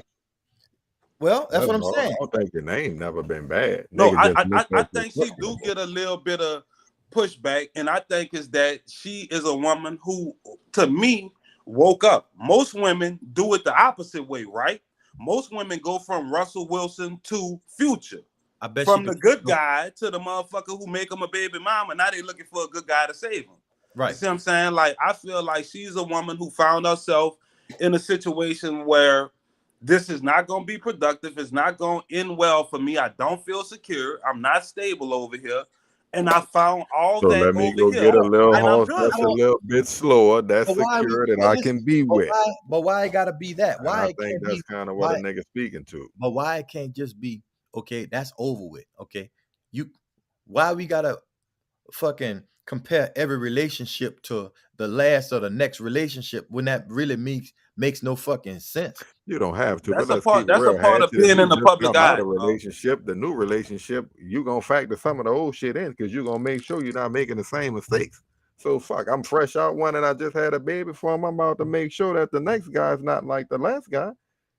Well, that's what I'm saying. I don't think your name never been bad. No, I think she do get a little bit of pushback, and I think is that she is a woman who, to me, woke up. Most women do it the opposite way, right? Most women go from Russell Wilson to Future. I bet from the good guy to the motherfucker who make him a baby mama. Now they looking for a good guy to save him. Right. You see what I'm saying? Like, I feel like she's a woman who found herself in a situation where this is not going to be productive. It's not going to end well for me. I don't feel secure. I'm not stable over here. And I found all that over here. So let me go get a little horse that's a little bit slower, that's secure, that I can be with. But why it gotta be that? Why? I think that's kind of what a nigga speaking to. But why it can't just be, okay, that's over with, okay? Why we gotta fucking compare every relationship to the last or the next relationship when that really makes no fucking sense. You don't have to, but That's a let's keep part. it That's a real. part Hatchet. of If being you in the just public come out eye. of a relationship, the new relationship, you gonna factor some of the old shit in because you're gonna make sure you're not making the same mistakes. So fuck, I'm fresh out one and I just had a baby for him. I'm about to make sure that the next guy's not like the last guy.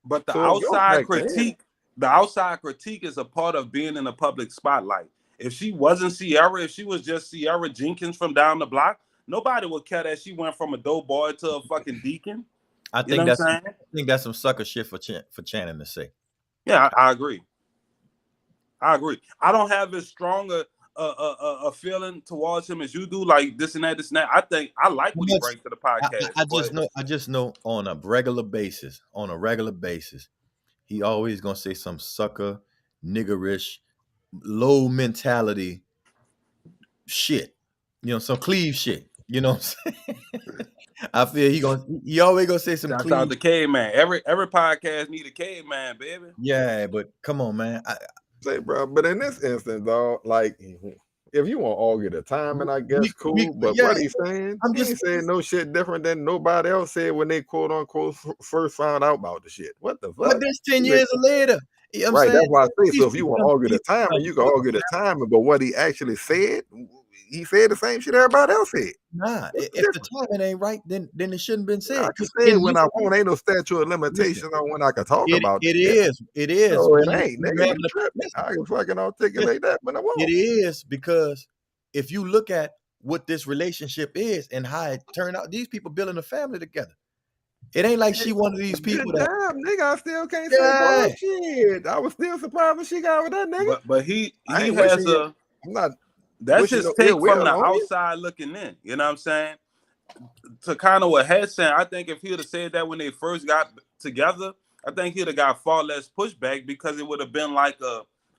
But So it goes back to him. the outside critique is a part of being in the public spotlight. If she wasn't Sierra, if she was just Sierra Jenkins from down the block, nobody would care that she went from a dope boy to a fucking deacon. I You know think what I'm saying? I think that's some sucker shit for Channing to say. Yeah, I agree. I agree. I don't have as strong a feeling towards him as you do, like this and that, this and that. I think I like what he brings to the podcast. I just know on a regular basis, he always gonna say some sucker, niggerish, low mentality shit. You know, some cleave shit. You know what I'm saying? I feel he always gonna say some Shout cleave. out to caveman. Every podcast need a caveman, baby. Yeah, but come on, man. Say, bro, but in this instance, dog, like if you want to argue the timing, I guess cool. But what he's saying, he ain't saying no shit different than nobody else said when they quote unquote first found out about the shit. What the fuck? But this 10 years later. You know what I'm Right, saying? that's why I say. So if you want to argue the timing, you can argue the timing. But what he actually said, he said the same shit everybody else said. Nah, if the timing ain't right, then it shouldn't been said. I can say it when I want. Ain't no statute of limitations on when I can talk about it. It is. No, it ain't. Nigga, you tripping. I can fucking articulate that when I want. It is because if you look at what this relationship is and how it turned out, these people building a family together. It ain't like she one of these people that nigga, I still can't say bullshit. I was still surprised when she got with that nigga. But he has a. I'm not. That's his take from the outside looking in. You know what I'm saying? To kind of what Head saying, I think if he would have said that when they first got together, I think he'd have got far less pushback because it would have been like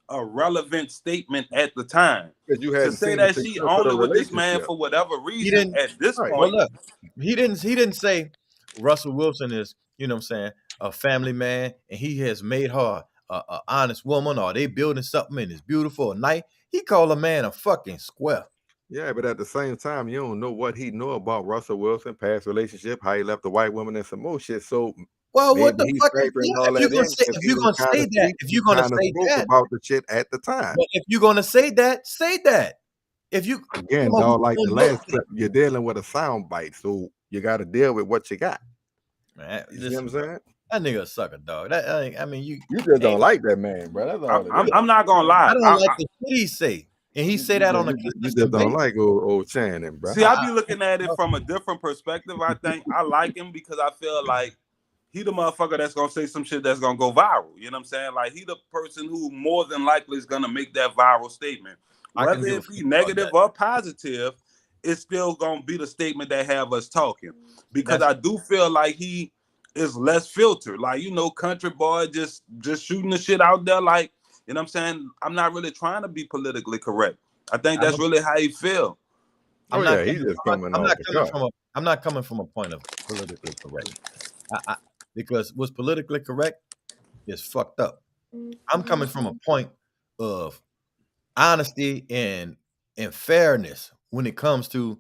a relevant statement at the time. You had to say that she only with this man for whatever reason at this point. Well, look, he didn't say Russell Wilson is, you know what I'm saying, a family man and he has made her a honest woman, or they building something and it's beautiful at night. He called a man a fucking square. Yeah, but at the same time, you don't know what he know about Russell Wilson, past relationship, how he left the white woman and some more shit. So well, what the fuck? If you're gonna say that, if you're gonna say that about the shit at the time, but if you're gonna say that, say that. If you again, dog, like the last clip, you're dealing with a sound bite, so you got to deal with what you got. Man, you know what I'm saying? That nigga a sucker, dog. I mean, you just don't like that man, bro. That's all. I'm not gonna lie. I don't like the shit he say. And he say that on a you just don't like old Channing, bro. See, I be looking at it from a different perspective. I think I like him because I feel like he the motherfucker that's gonna say some shit that's gonna go viral. You know what I'm saying? Like he the person who more than likely is gonna make that viral statement. Whether it be negative or positive, it's still gonna be the statement that have us talking. Because I do feel like he is less filtered. Like, you know, country boy just shooting the shit out there like. You know what I'm saying? I'm not really trying to be politically correct. I think that's really how he feel. I'm not coming from a point of politically correct. Because what's politically correct is fucked up. I'm coming from a point of honesty and fairness when it comes to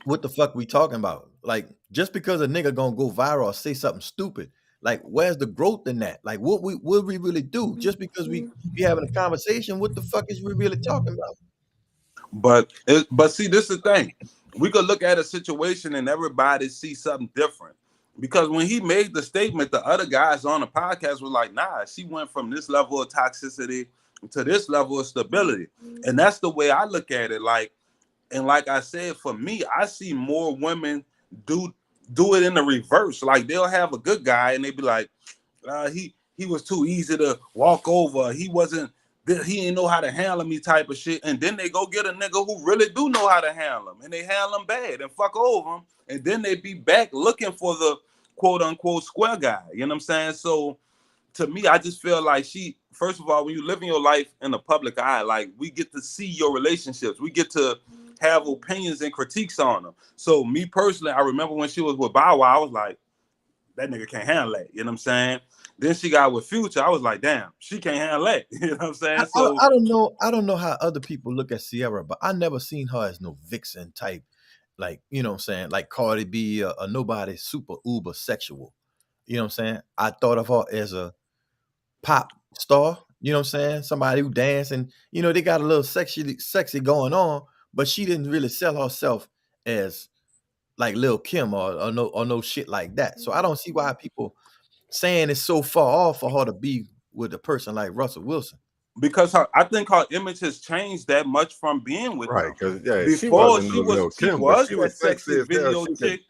what the fuck we talking about. Like, just because a nigga gonna go viral or say something stupid, like, where's the growth in that? Like, what we really do? Just because we be having a conversation, what the fuck is we really talking about? But see, this is the thing. We could look at a situation and everybody see something different. Because when he made the statement, the other guys on the podcast were like, nah, she went from this level of toxicity to this level of stability. And that's the way I look at it. Like I said, for me, I see more women do it in the reverse. Like they'll have a good guy and they be like, he was too easy to walk over. He didn't know how to handle me type of shit. And then they go get a nigga who really do know how to handle him. And they handle him bad and fuck over him. And then they be back looking for the quote unquote square guy. You know what I'm saying? So to me, I just feel like first of all, when you live in your life in the public eye, like we get to see your relationships. We get to have opinions and critiques on them. So me personally, I remember when she was with Bow Wow, I was like, that nigga can't handle that. You know what I'm saying? Then she got with Future. I was like, damn, she can't handle that. You know what I'm saying? So I don't know how other people look at Sierra, but I never seen her as no vixen type, like, you know what I'm saying, like Cardi B or nobody super uber sexual. You know what I'm saying? I thought of her as a pop star, you know what I'm saying? Somebody who dance and, you know, they got a little sexy going on, but she didn't really sell herself as like Lil Kim or no shit like that. So I don't see why people saying it's so far off for her to be with a person like Russell Wilson. because I think her image has changed that much from being with Right, him. because yeah, she Before wasn't no Lil she Kim, but was she that was sexy sexy as hell. video She could, chick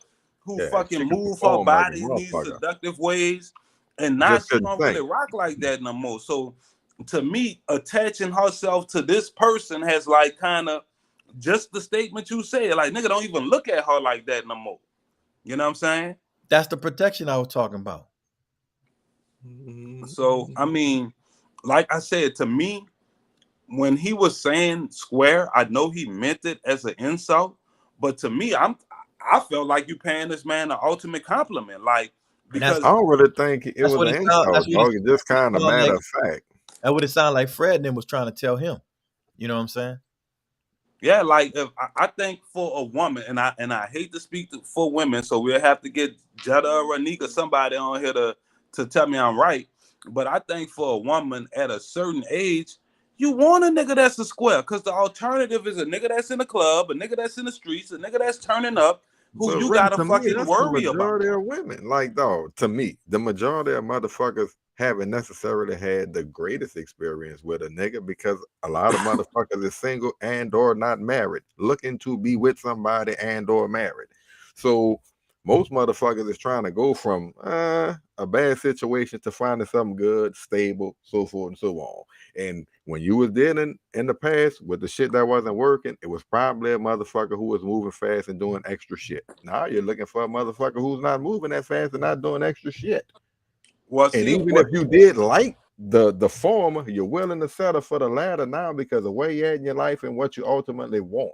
who yeah, fucking she could move her perform like a body in these motherfucker. seductive ways, and now Just she couldn't don't really sing. rock like that no more. So to me, attaching herself to this person has like kind of just the statement you said, like nigga don't even look at her like that no more. You know what I'm saying? That's the protection I was talking about. So I mean, like I said, to me, when he was saying square, I know he meant it as an insult, but to me, I felt like you paying this man the ultimate compliment, like And that's I because don't really think it that's was what an it sound insult, that's what it dog. It just kind of sound matter like. of fact. That's what it sounded like Fred and them was trying to tell him. You know what I'm saying? yeah, like if I think for a woman, and I hate to speak for women, so we'll have to get Jetta or Ranika, somebody on here to tell me I'm right. But I think for a woman at a certain age, you want a nigga that's a square, because the alternative is a nigga that's in the club, a nigga that's in the streets, a nigga that's turning up, who But you really, gotta to me, fucking that's the worry about. majority of women. Like, dog, to me, the majority of motherfuckers haven't necessarily had the greatest experience with a nigga because a lot of motherfuckers is single and or not married, looking to be with somebody and or married. So most motherfuckers is trying to go from a bad situation to finding something good, stable, so forth and so on. And when you was dealing in the past with the shit that wasn't working, it was probably a motherfucker who was moving fast and doing extra shit. Now you're looking for a motherfucker who's not moving that fast and not doing extra shit. Well, And see even what if you did like the former, you're willing to settle for the latter now because of where you're at in your life and what you ultimately want.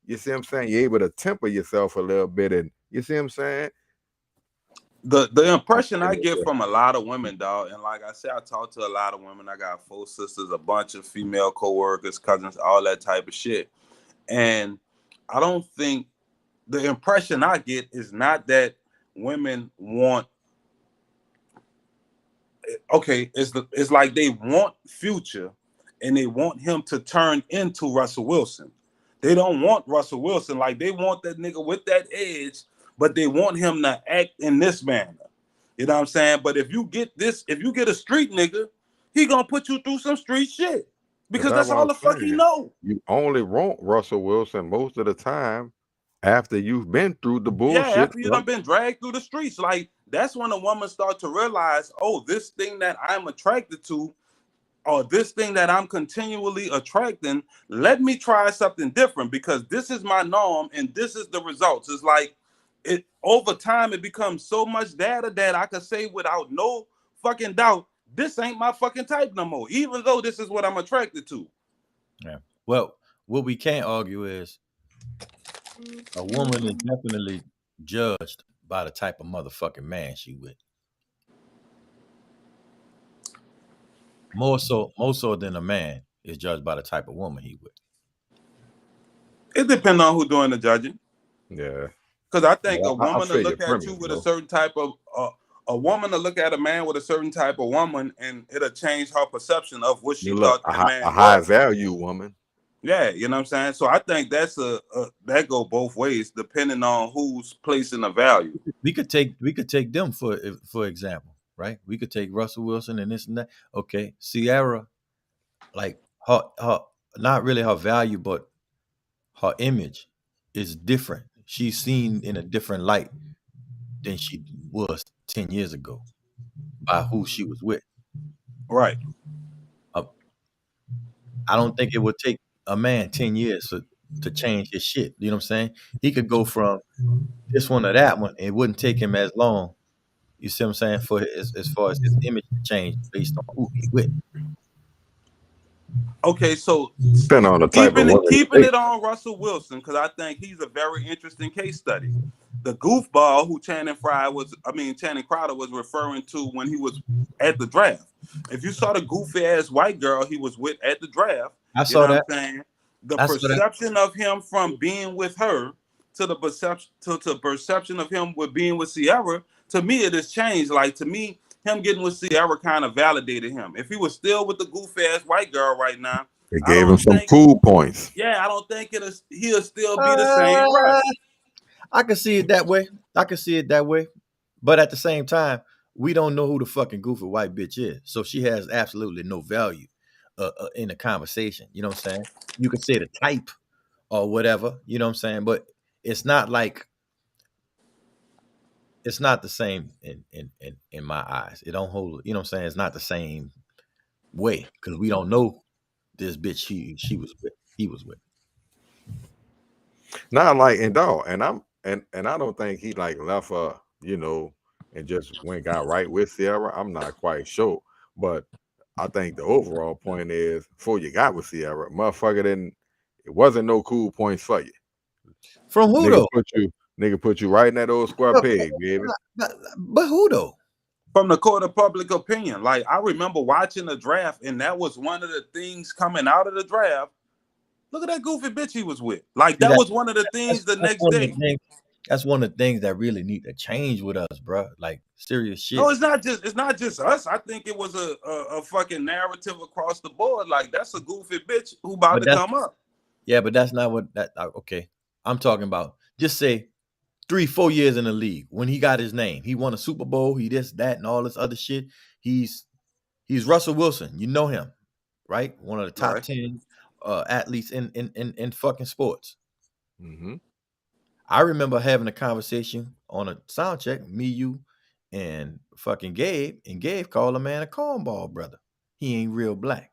You see what I'm saying? You're able to temper yourself a little bit, and you see what I'm saying? the impression I get from a lot of women, dog, and like I said, I talk to a lot of women. I got 4 sisters, a bunch of female co-workers, cousins, all that type of shit. And I don't think the impression I get is not that women want. Okay, it's like they want Future, and they want him to turn into Russell Wilson. They don't want Russell Wilson, like they want that nigga with that edge, but they want him to act in this manner. You know what I'm saying? But if you get a street nigga, he gonna put you through some street shit because that's all the fuck he know. You only want Russell Wilson most of the time after you've been through the Yeah, bullshit. after you done been dragged through the streets, like that's when a woman start to realize, oh, this thing that I'm attracted to, or this thing that I'm continually attracting, let me try something different because this is my norm and this is the results. It's like it over time it becomes so much data that I can say without no fucking doubt, this ain't my fucking type no more, even though this is what I'm attracted to. Yeah. Well, what we can't argue is a woman is definitely judged by the type of motherfucking man she with. More so than a man is judged by the type of woman he with. It depends on who doing the judging. Yeah. Because I think Yeah, a I woman to feel your look at premise, you with though. a certain type of a woman to look at a man with a certain type of woman, and it'll change her perception of what she You look, thought that man a high was. value woman. Yeah, you know what I'm saying? So I think that's that go both ways depending on who's placing the value. We could take them for example, right? We could take Russell Wilson and this and that. Okay, Sierra, like her not really her value, but her image is different. She's seen in a different light than she was 10 years ago by who she was with. Right. I don't think it would take a man 10 years to change his shit. You know what I'm saying? He could go from this one to that one. It wouldn't take him as long. You see what I'm saying? For as far as his image to change based on who he with. Okay, so Depending on the type of woman. keeping it on Russell Wilson, because I think he's a very interesting case study. the goofball who Channing Crowder was referring to when he was at the draft. If you saw the goofy ass white girl he was with at the draft, I you saw know that. what I'm saying? The I saw that. perception of him from being with her to the perception of him with being with Sierra, to me it has changed. Like, to me, him getting with Sierra kind of validated him. If he was still with the goofy ass white girl right now, It I gave him don't some think cool points. I don't think he'll still be the same Russ. I can see it that way. But at the same time, we don't know who the fucking goofy white bitch is. So she has absolutely no value in the conversation. You know what I'm saying? You could say the type or whatever, you know what I'm saying? But it's not like, it's not the same in my eyes. It don't hold, you know what I'm saying? It's not the same way because we don't know this bitch he was with. Not like and dog, and I don't think he like left her, and just went got right with Sierra. I'm not quite sure, but I think the overall point is before you got with Sierra, motherfucker, it wasn't no cool points for you. From who though? Nigga put you right in that old square peg, baby. But who though? From the court of public opinion. Like, I remember watching the draft, and that was one of the things coming out of the draft. Look at that goofy bitch he was with. Like, that was one of the things the next day. That's one of the things that really need to change with us, bro. Like, serious shit. No, it's not just us. I think it was a fucking narrative across the board. Like, that's a goofy bitch who about to come up. Yeah, but that's not what that. Okay, I'm talking about. Just say 3-4 years in the league when he got his name. He won a Super Bowl. He this, that, and all this other shit. He's Russell Wilson. You know him, right? One of the top 10 athletes in fucking sports. Mm-hmm. I remember having a conversation on a sound check, me, you, and fucking Gabe, and Gabe called a man a cornball, brother. He ain't real black.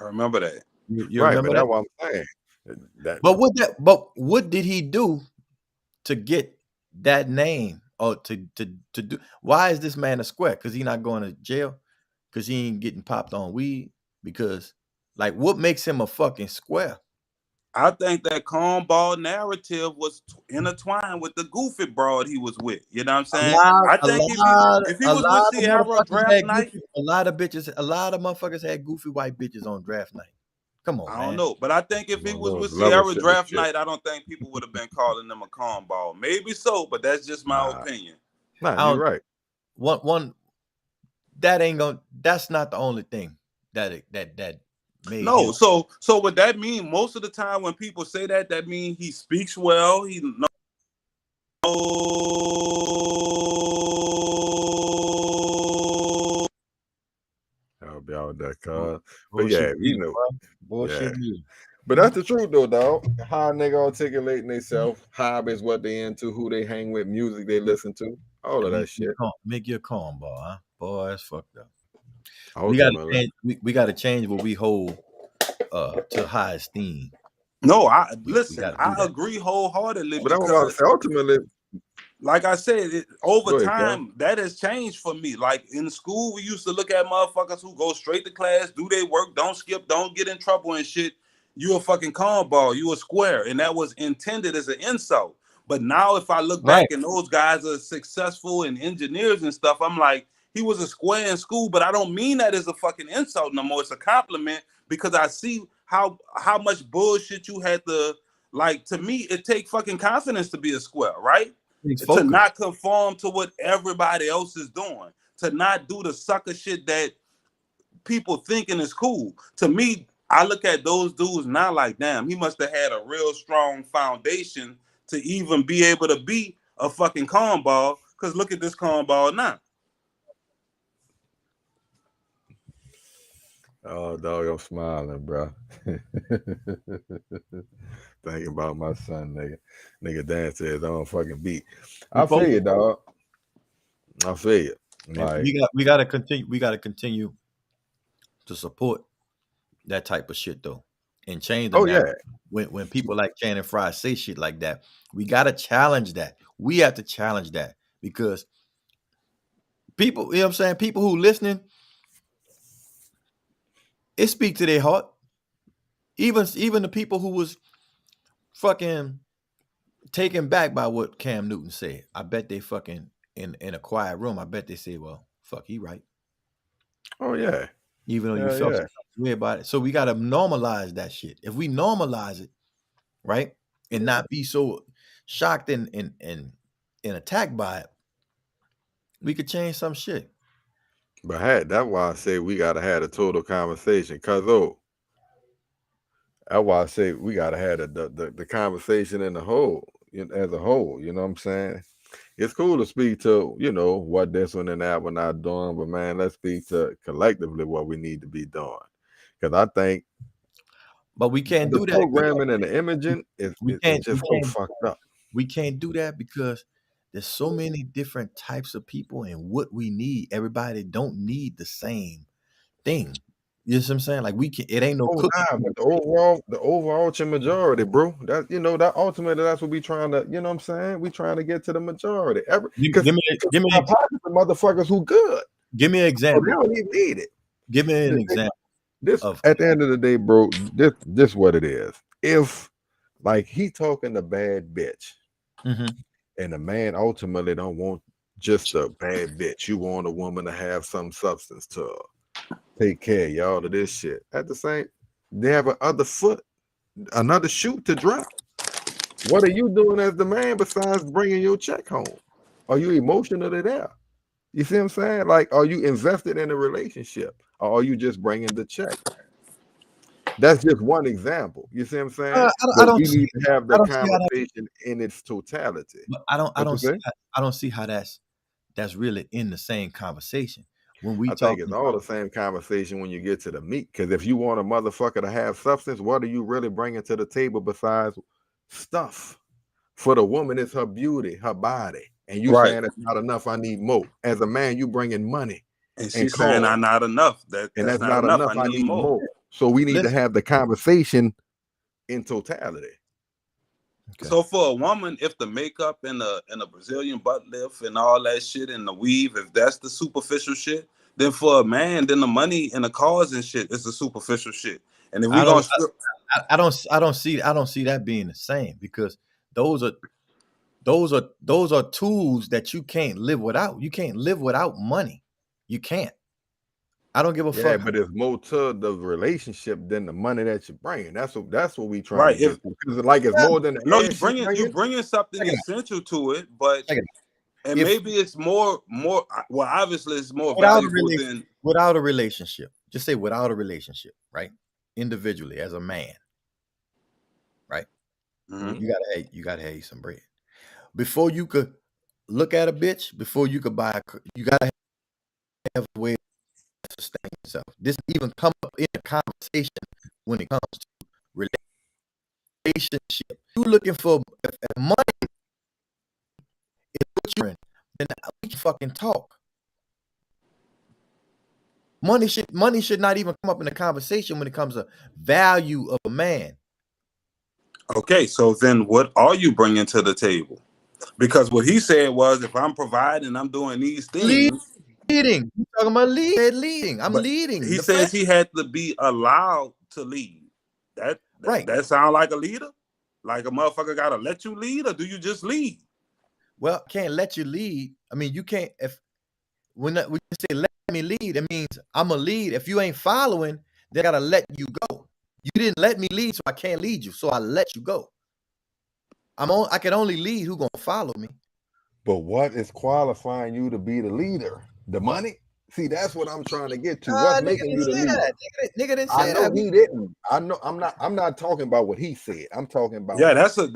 I remember that. You remember that? That's what I'm saying. But what did he do to get that name or to do? Why is this man a square? Because he's not going to jail? Because he ain't getting popped on weed? Because, like, what makes him a fucking square? I think that cornball narrative was intertwined with the goofy broad he was with. You know what I'm saying? I think if he was with Sierra draft night, a lot of motherfuckers had goofy white bitches on draft night. Come on, I don't know, but I think if he was with Sierra draft night, I don't think people would have been calling them a cornball. Maybe so, but that's just my opinion. Nah, you're right. One that ain't gonna. That's not the only thing that made. No, him. So what that mean? Most of the time when people say that means he speaks well. He knows. I'll be out that cuz. But yeah, bullshit. Yeah. But that's the truth though, dog. How a nigga articulating themselves, hobbies, what they into, who they hang with, music they listen to, all of that shit. Make your cornball, huh? Boy, that's fucked up. Ultimately. We gotta change what we hold to high esteem. No, I agree wholeheartedly. But I'm about to say, ultimately, like I said, over time, that has changed for me. Like, in school, we used to look at motherfuckers who go straight to class, do their work, don't skip, don't get in trouble and shit. You a fucking cornball, you a square. And that was intended as an insult. But now if I look back and those guys are successful and engineers and stuff, I'm like, he was a square in school, but I don't mean that as a fucking insult no more. It's a compliment because I see how much bullshit you had to, like, to me, it take fucking confidence to be a square, right? To not conform to what everybody else is doing, to not do the sucker shit that people thinking is cool. To me, I look at those dudes now like, damn, he must have had a real strong foundation to even be able to be a fucking cornball. Because look at this cornball now. Oh, dog, I'm smiling, bro. Thinking about my son, nigga. Nigga Dan says I don't fucking beat. I feel you, dog. I feel you. Like, we gotta continue. We gotta continue to support that type of shit though, and change the narrative. When people like Channing Frye say shit like that, we gotta challenge that. We have to challenge that because people, you know what I'm saying, people who listening, it speaks to their heart. Even the people who was fucking taken back by what Cam Newton said. I bet they fucking in a quiet room. I bet they say, "Well, fuck, he right." Oh yeah. Even though you Yeah, felt yeah. weird about it, so we got to normalize that shit. If we normalize it, right, and not be so shocked and attacked by it, we could change some shit. But that's why I say we gotta have a total conversation. Cause that's why I say we gotta have the conversation in the whole, as a whole. You know what I'm saying? It's cool to speak to, what this one and that one not doing, but man, let's speak to collectively what we need to be doing. Cause I think, but we can't the do that. programming and the imaging is just so fucked up. We can't do that because there's so many different types of people and what we need. Everybody don't need the same thing. You know what I'm saying? Like it ain't no cookie. But the overarching majority, bro. That that ultimately that's what we trying to, you know what I'm saying? We trying to get to the majority. Give me the motherfuckers who good. Give me an example. They don't even need it. Give me an example. At the end of the day, bro, this what it is. If like he talking to bad bitch, and the man ultimately don't want just a bad bitch. You want a woman to have some substance to her. Take care of y'all of this shit. At the same, they have another shoe to drop. What are you doing as the man besides bringing your check home? Are you emotionally there? You see what I'm saying? Like, are you invested in a relationship, or are you just bringing the check? That's just one example. You see what I'm saying? We need to have the conversation in its totality. But I don't see how that's really in the same conversation. When we think it's all the same conversation when you get to the meat. Because if you want a motherfucker to have substance, what are you really bringing to the table besides stuff? For the woman, it's her beauty, her body. And you saying it's not enough, I need more. As a man, you bringing money. And she's saying I'm not enough. That's not enough. I need more. So we need to have the conversation in totality. Okay. So for a woman, if the makeup and a Brazilian butt lift and all that shit and the weave, if that's the superficial shit, then for a man, then the money and the cars and shit is the superficial shit. And if we I don't see that being the same, because those are tools that you can't live without. You can't live without money. You can't. I don't give a fuck. Yeah, but it's more to the relationship than the money that you're bringing. That's what we trying to get to. Because like it's more than you're bringing something essential to it, but maybe it's more. Well, obviously it's more valuable than without a relationship. Just say without a relationship, right? Individually as a man, right? Mm-hmm. You gotta have some bread before you could look at a bitch. Before you could buy, you gotta have a way to sustain yourself. This even come up in a conversation when it comes to relationship. You looking for if money is what you're in, then we can fucking talk. Money should not even come up in a conversation when it comes to value of a man. Okay, so then what are you bringing to the table? Because what he said was, if I'm providing, I'm doing these things. Leading. You're talking about leading. I'm leading. He says he had to be allowed to lead. That sound like a leader? Like a motherfucker gotta let you lead, or do you just lead? Well, can't let you lead. I mean, you can't. When you say let me lead, it means I'm a lead. If you ain't following, they gotta let you go. You didn't let me lead, so I can't lead you. So I let you go. I can only lead who gonna follow me. But what is qualifying you to be the leader? The money? See, that's what I'm trying to get to. What's making you the leader? Nigga didn't say that. He didn't. I know. I'm not talking about what he said. I'm talking about. Yeah, that's a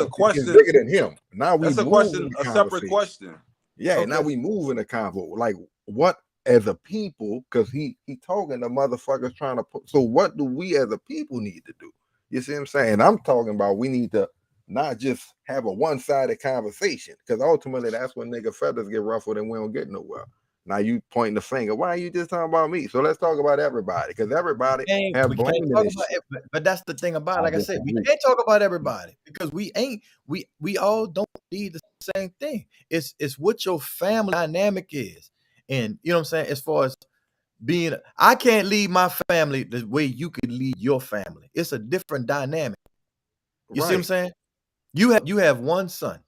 question. It's bigger than him. Now that's a question. A separate question. Yeah. Okay. Now we move in the convo. Like what as a people? Because he talking to motherfuckers trying to put. So what do we as a people need to do? You see what I'm saying? I'm talking about we need to not just have a one-sided conversation, because ultimately that's when nigga feathers get ruffled and we don't get nowhere. Now you pointing the finger. Why are you just talking about me? So let's talk about everybody, because everybody have blame. But that's the thing about it. Like I said, we can't talk about everybody because we all don't need the same thing. It's what your family dynamic is. And you know what I'm saying? As far as I can't lead my family the way you could lead your family. It's a different dynamic. You see what I'm saying? You have one son,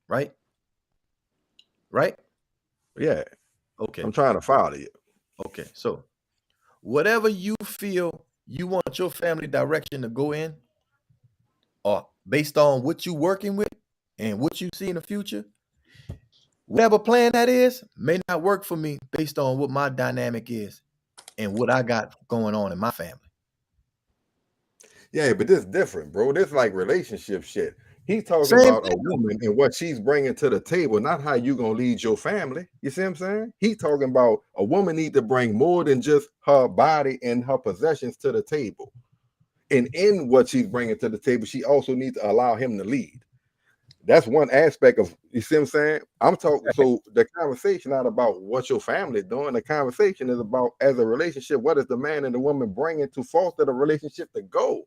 right? Right? Yeah. Okay. I'm trying to follow you. Okay. So whatever you feel you want your family direction to go in, or based on what you're working with and what you see in the future, whatever plan that is may not work for me based on what my dynamic is and what I got going on in my family. Yeah, but this different, bro. This like relationship shit. He's talking Same about a thing. woman and what she's bringing to the table, not how you gonna lead your family. You see what I'm saying? He's talking about a woman need to bring more than just her body and her possessions to the table. And in what she's bringing to the table, she also needs to allow him to lead. That's one aspect of, you see what I'm saying? I'm talking, so the conversation not about what your family is doing. The conversation is about, as a relationship, what is the man and the woman bringing to foster the relationship to go?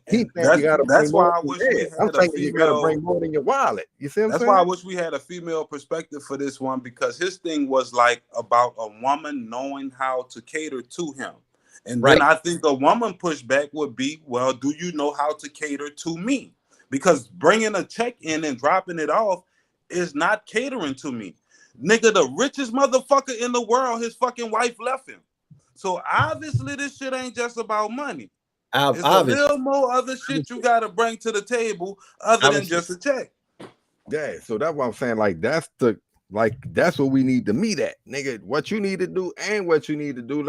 He And think you got to bring that's why more I than wish we that. I'm had a thinking you got to bring female. more than your wallet. You see what I'm That's saying? why I wish we had a female perspective for this one, because his thing was like about a woman knowing how to cater to him. And then Right. I think the woman pushback would be, well, do you know how to cater to me? Because bringing a check in and dropping it off is not catering to me. Nigga, the richest motherfucker in the world, his fucking wife left him. So obviously this shit ain't just about money. It's a Obviously, little more other shit you got to bring to the table other than just a check. Yeah, so that's what I'm saying. Like that's what we need to meet at, nigga. What you need to do and what you need to do.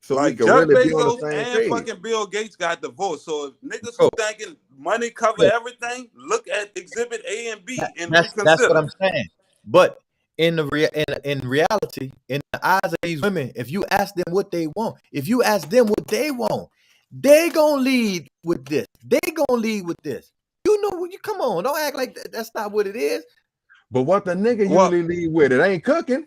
So we Like can Jeff really be on the Bezos same and page. fucking Bill Gates got divorced. So if niggas bro, who thinking money cover bro, everything, look at Exhibit A and B and that's what reconsider. I'm saying. But in reality, in the eyes of these women, if you ask them what they want, they gonna lead with this. They gonna lead with this. You know, you come on, don't act like that's not what it is. But what the nigga Well, usually lead with, it ain't cooking.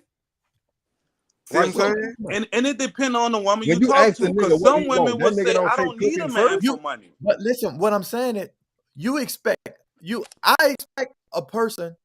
See what right. I'm So saying? and it depends on the woman When you you talk ask to, the nigga because what some he want, women that would nigga say, don't I say don't need a cooking man first. for money. But listen, what I'm saying is, I expect a person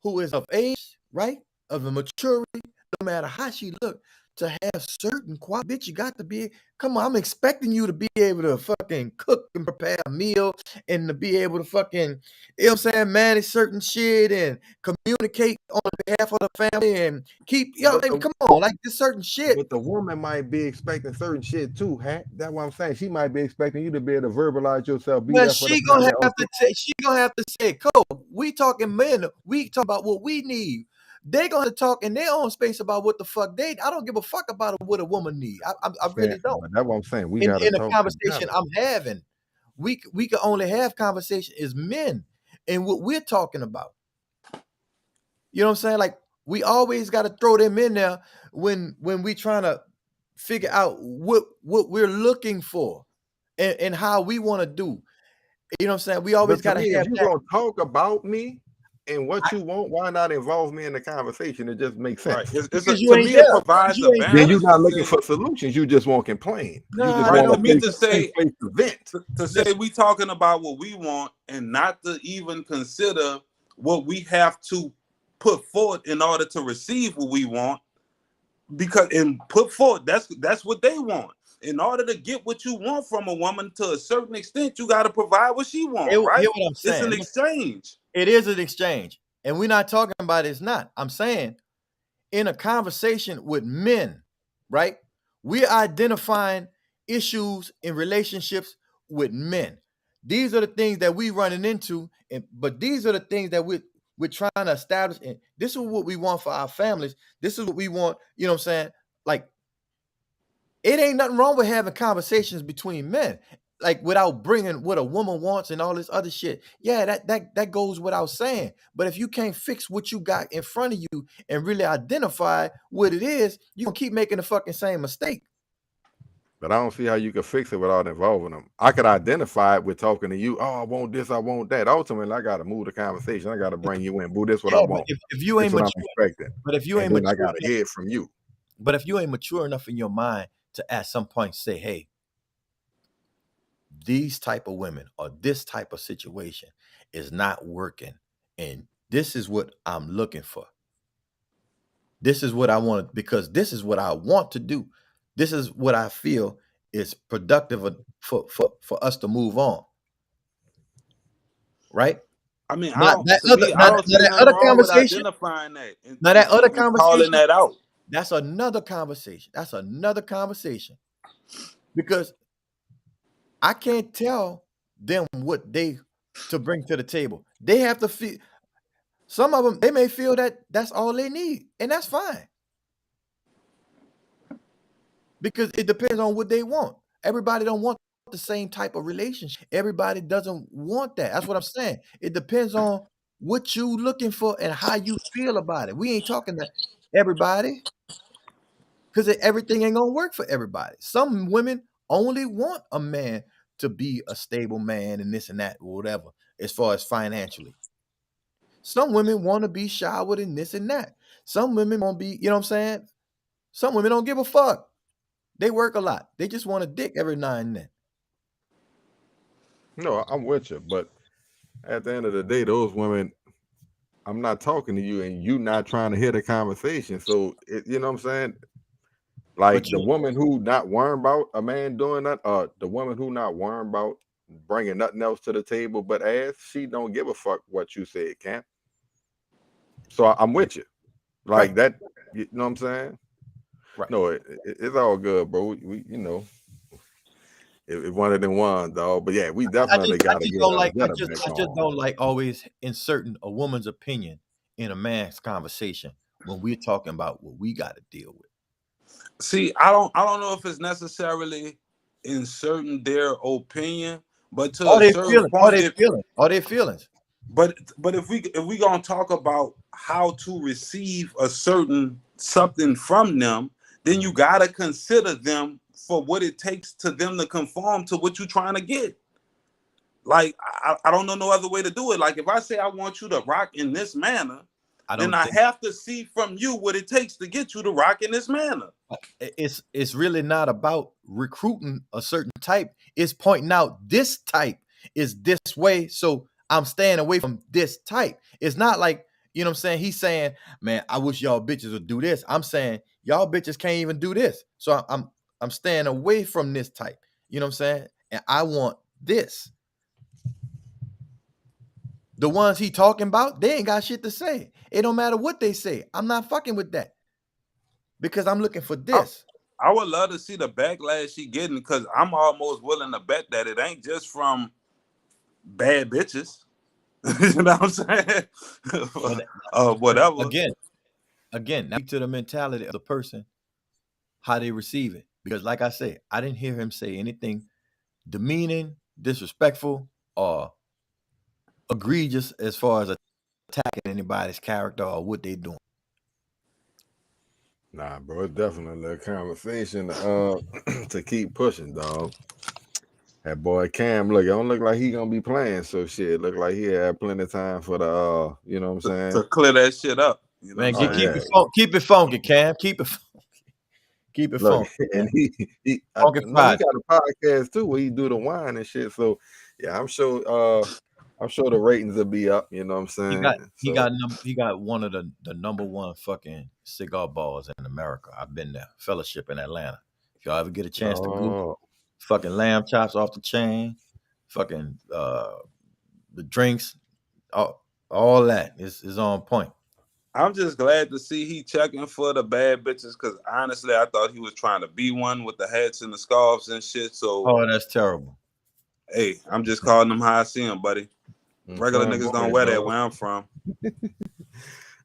who is of age, right, of a maturity, no matter how she look, to have certain quality. Bitch, you got to be. Come on, I'm expecting you to be able to fucking cook and prepare a meal, and to be able to fucking, you know what I'm saying, manage certain shit and communicate on behalf of the family and keep. Yo, But like, the come on, like this certain shit. but the woman might be expecting certain shit too, Hat. That's what I'm saying. She might be expecting you to be able to verbalize yourself, be But there for the family. Also, she gonna have to say, Cole, we talking men, we talk about what we need. They gonna talk in their own space about what the fuck I don't give a fuck about what a woman need. I really don't. but that's what I'm saying. We In gotta a talk conversation together. I'm having, we can only have conversation as men and what we're talking about. You know what I'm saying? Like we always got to throw them in there when we trying to figure out what we're looking for and how we want to do. You know what I'm saying? We always But to got to me, if have you're that. gonna talk about me and what you want, why not involve me in the conversation? It just makes Right. sense. Because To you ain't me, there. it Because provides you a ain't Then there. you're balance to not looking say, for solutions. You just want to complain. You just Nah, right. want To a me, place, to safe say, place to vent. to say listen, we talking about what we want and not to even consider what we have to put forth in order to receive what we want, because and put forth that's what they want. In order to get what you want from a woman, to a certain extent, you got to provide what she want, hear right? what I'm It's saying. an Listen, exchange. it is an exchange. And we're not talking about it's not. I'm saying in a conversation with men, right? We're identifying issues in relationships with men. These are the things that we running into, but these are the things that we're trying to establish. And this is what we want for our families. This is what we want. You know what I'm saying? Like, it ain't nothing wrong with having conversations between men, like without bringing what a woman wants and all this other shit. Yeah, that goes without saying. But if you can't fix what you got in front of you and really identify what it is, you gonna keep making the fucking same mistake. But I don't see how you can fix it without involving them. I could identify it with talking to you. Oh, I want this, I want that. Ultimately, I got to move the conversation. I got to bring you in. Boo, this what I Yeah, but want. if you This ain't what I'm mature, expecting. but if you And ain't then I mature got to enough, hear it from you. but if you ain't mature enough in your mind to at some point say, hey, these type of women or this type of situation is not working, and this is what I'm looking for. This is what I want, because this is what I want to do. This is what I feel is productive for us to move on. right? I mean, Now to me, I don't see that nothing other wrong with conversation. identifying that and, Now that other and calling conversation, that out. that's another conversation. That's another conversation. Because I can't tell them what they to bring to the table. They have to feel. Some of them, they may feel that that's all they need, and that's fine. Because it depends on what they want. Everybody don't want the same type of relationship. Everybody doesn't want that. That's what I'm saying. It depends on what you looking for and how you feel about it. We ain't talking to everybody because everything ain't gonna work for everybody. Some women only want a man to be a stable man and this and that or whatever, as far as financially. Some women want to be showered and this and that. Some women won't be, you know what I'm saying? Some women don't give a fuck. They work a lot. They just want a dick every now and then. No, I'm with you, but at the end of the day, those women, I'm not talking to you, and you not trying to hear the conversation. So you know what I'm saying? Like the woman who not worrying about a man doing that, the woman who not worrying about bringing nothing else to the table but ass, she don't give a fuck what you said, Camp. So I'm with you, like that. You know what I'm saying? Right. No, it's all good, bro. We you know, if one of them ones, dog. But yeah, we definitely got to get I just don't like always inserting a woman's opinion in a man's conversation when we're talking about what we got to deal with. See, I don't know if it's necessarily inserting their opinion, but to a certain point, all their feelings. But if we gonna talk about how to receive a certain something from them, then you gotta consider them for what it takes to them to conform to what you're trying to get. Like I don't know no other way to do it. Like if I say I want you to rock in this manner, then I have to see from you what it takes to get you to rock in this manner. It's really not about recruiting a certain type. It's pointing out this type is this way, so I'm staying away from this type. It's not like, you know what I'm saying? He's saying, man, I wish y'all bitches would do this. I'm saying y'all bitches can't even do this. So I'm staying away from this type. You know what I'm saying? And I want this. The ones he talking about, they ain't got shit to say. It don't matter what they say. I'm not fucking with that. Because I'm looking for this. I would love to see the backlash she getting, because I'm almost willing to bet that it ain't just from bad bitches. You know what I'm saying? Whatever. Again, now to the mentality of the person, how they receive it. Because like I said, I didn't hear him say anything demeaning, disrespectful, or egregious as far as attacking anybody's character or what they doing. Nah, bro, it's definitely a conversation to keep pushing, dog. That boy Cam, look, it don't look like he gonna be playing, so shit. Look like he had plenty of time for the you know what I'm saying? To clear that shit up. You know, man, keep it funky, Cam. Keep it funky. And he got a podcast too where he do the wine and shit. So yeah, I'm sure the ratings will be up, you know what I'm saying? He got one of the number one fucking cigar bars in America. I've been there, Fellowship in Atlanta. If y'all ever get a chance to go, fucking lamb chops off the chain, fucking the drinks, all that is on point. I'm just glad to see he checking for the bad bitches, because honestly, I thought he was trying to be one with the hats and the scarves and shit. So, that's terrible. Hey, I'm just calling them how I see them, buddy. Regular niggas don't wear that where I'm from.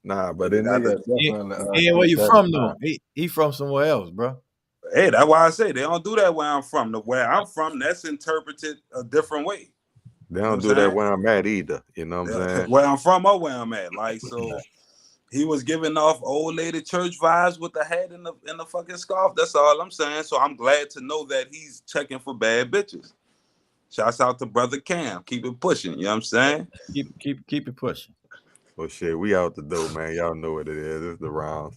Nah, but it definitely. Where you from though? He from somewhere else, bro. Hey, that's why I say they don't do that where I'm from. The where I'm from, that's interpreted a different way. They don't do that where I'm at either. You know what I'm saying? Where I'm from or where I'm at. Like, so he was giving off old lady church vibes with the hat and the fucking scarf. That's all I'm saying. So I'm glad to know that he's checking for bad bitches. Shouts out to brother Cam. Keep it pushing. You know what I'm saying? Keep it pushing. Well, shit, we out the door, man. Y'all know what it is. It's the rounds.